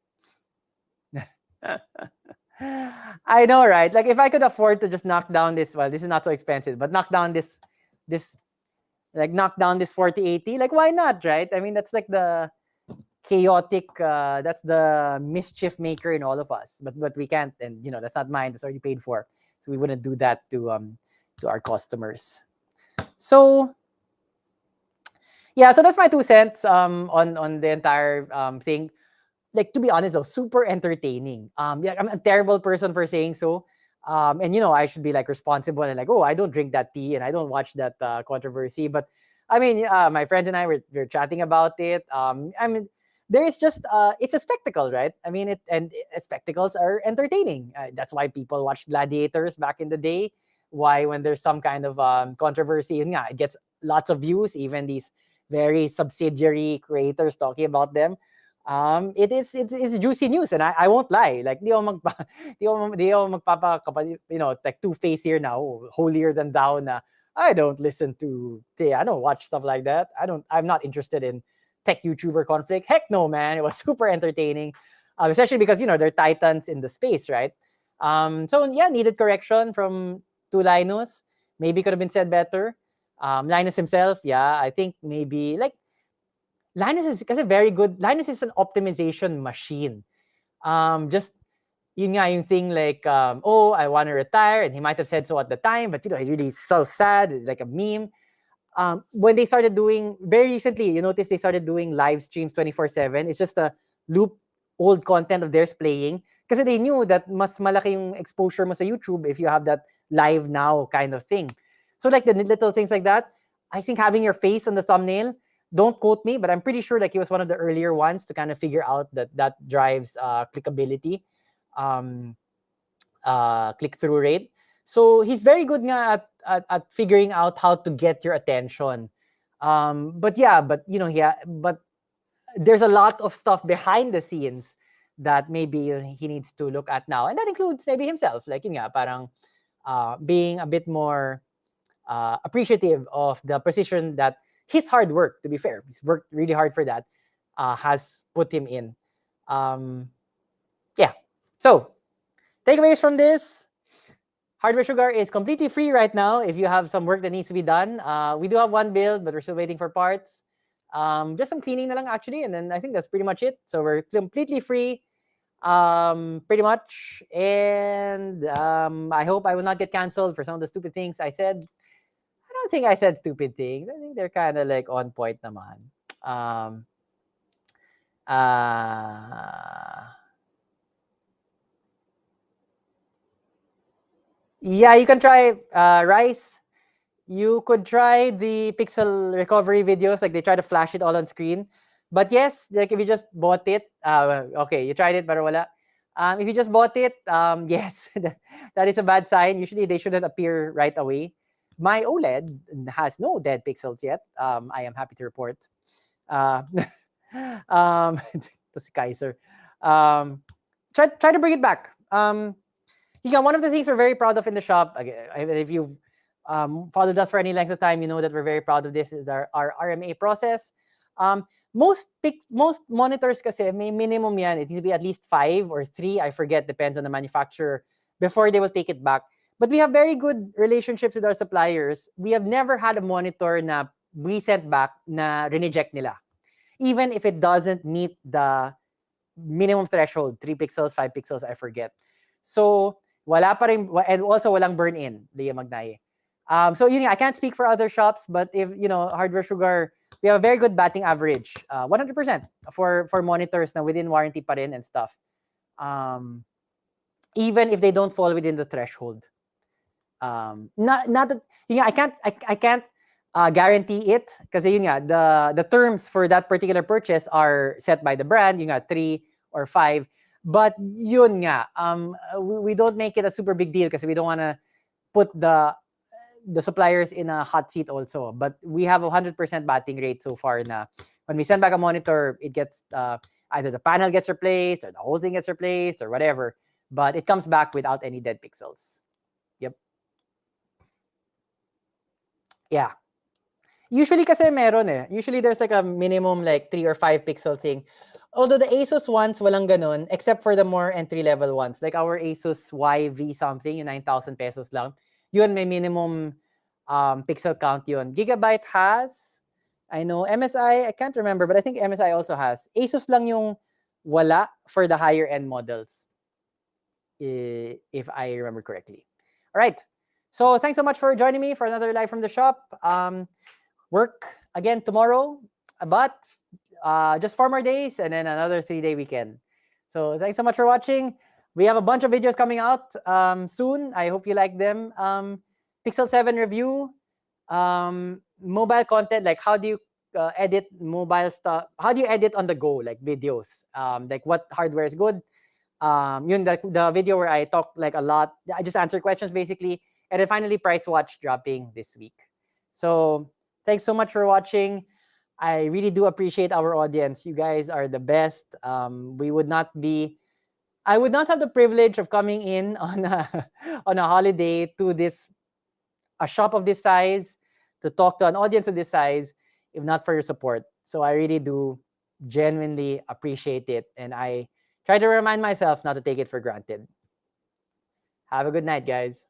I know, right? Like if I could afford to just knock down this, well, this is not so expensive, but knock down this knock down this 4080, like why not, right? I mean, that's like the chaotic, that's the mischief maker in all of us. But we can't, and that's not mine, that's already paid for. So we wouldn't do that to our customers. So yeah, so that's my 2 cents on the entire thing. Like to be honest though, super entertaining. Yeah, I'm a terrible person for saying so. And I should be like responsible and like, oh, I don't drink that tea and I don't watch that controversy. But I mean, my friends and I were chatting about it. I mean, there is just it's a spectacle, right? I mean, spectacles are entertaining. That's why people watched Gladiators back in the day. Why when there's some kind of controversy, yeah, it gets lots of views. Even these very subsidiary creators talking about them. It's juicy news, and I won't lie. Like di ako magpapakapal, like two-face here now, holier than thou. Na I don't listen to, I don't watch stuff like that. I'm not interested in tech YouTuber conflict. Heck no, man. It was super entertaining, especially because they're titans in the space, right? So yeah, needed correction from to Linus. Maybe could have been said better. Linus himself, yeah, I think maybe like Linus is kasi very good. Linus is an optimization machine. Just yun nga yung thing like, oh, I want to retire, and he might have said so at the time, but he's really so sad. It's like a meme. When they started doing very recently, you notice they started doing live streams 24/7. It's just a loop old content of theirs playing kasi they knew that mas malaki yung exposure mo sa YouTube if you have that live now kind of thing. So like the little things like that, I think having your face on the thumbnail, don't quote me, but I'm pretty sure like he was one of the earlier ones to kind of figure out that drives clickability, click-through rate. So he's very good nga at figuring out how to get your attention. But there's a lot of stuff behind the scenes that maybe he needs to look at now, and that includes maybe himself, like yun nga, parang being a bit more appreciative of the position that his hard work, to be fair, he's worked really hard for that, has put him in. Yeah. So takeaways from this: Hardware Sugar is completely free right now if you have some work that needs to be done. We do have one build, but we're still waiting for parts. Just some cleaning na lang actually, and then I think that's pretty much it. So we're completely free, pretty much. And I hope I will not get canceled for some of the stupid things I said. I don't think I said stupid things. I think they're kind of like on point naman. Yeah, you can try Rice. You could try the pixel recovery videos, like they try to flash it all on screen. But yes, like if you just bought it, okay, you tried it, but wala. If you just bought it, yes, that is a bad sign. Usually they shouldn't appear right away. My OLED has no dead pixels yet. I am happy to report. To si Kaiser. Try to bring it back. One of the things we're very proud of in the shop, if you've followed us for any length of time, you know that we're very proud of this, is our RMA process. Most monitors kasi may minimum yan. It needs to be at least 5 or 3, I forget, depends on the manufacturer, before they will take it back. But we have very good relationships with our suppliers. We have never had a monitor na we sent back na reject nila. Even if it doesn't meet the minimum threshold, 3 pixels, 5 pixels, I forget. So, wala pa rin, and also walang burn-in, Leah Magnaye. So, yun nga, I can't speak for other shops, but if, Hardware Sugar, we have a very good batting average, 100% for monitors na within warranty pa rin and stuff. Even if they don't fall within the threshold. Not that, I can't guarantee it because yun nga, the terms for that particular purchase are set by the brand, yun nga, 3 or 5. But yun nga, we don't make it a super big deal because we don't want to put the suppliers in a hot seat also. But we have a 100% batting rate so far na when we send back a monitor, it gets either the panel gets replaced or the whole thing gets replaced or whatever. But it comes back without any dead pixels. Yep. Yeah. Usually kasi meron eh. Usually there's like a minimum like 3 or 5 pixel thing. Although the Asus ones walang ganun except for the more entry level ones. Like our Asus YV something, yung 9,000 pesos lang. Yun may minimum pixel count yun. Gigabyte has, I know MSI, I can't remember, but I think MSI also has. Asus lang yung wala for the higher end models. If I remember correctly. All right. So thanks so much for joining me for another live from the shop. Work again tomorrow, but just 4 more days and then another 3-day weekend. So thanks so much for watching. We have a bunch of videos coming out soon. I hope you like them. Pixel 7 review, mobile content, like how do you edit mobile stuff? How do you edit on the go, like videos? Like what hardware is good? Yun, the video where I talk like a lot. I just answer questions basically. And then finally, Price Watch dropping this week. So thanks so much for watching. I really do appreciate our audience. You guys are the best. I would not have the privilege of coming in on a holiday to a shop of this size, to talk to an audience of this size, if not for your support. So I really do genuinely appreciate it. And I try to remind myself not to take it for granted. Have a good night, guys.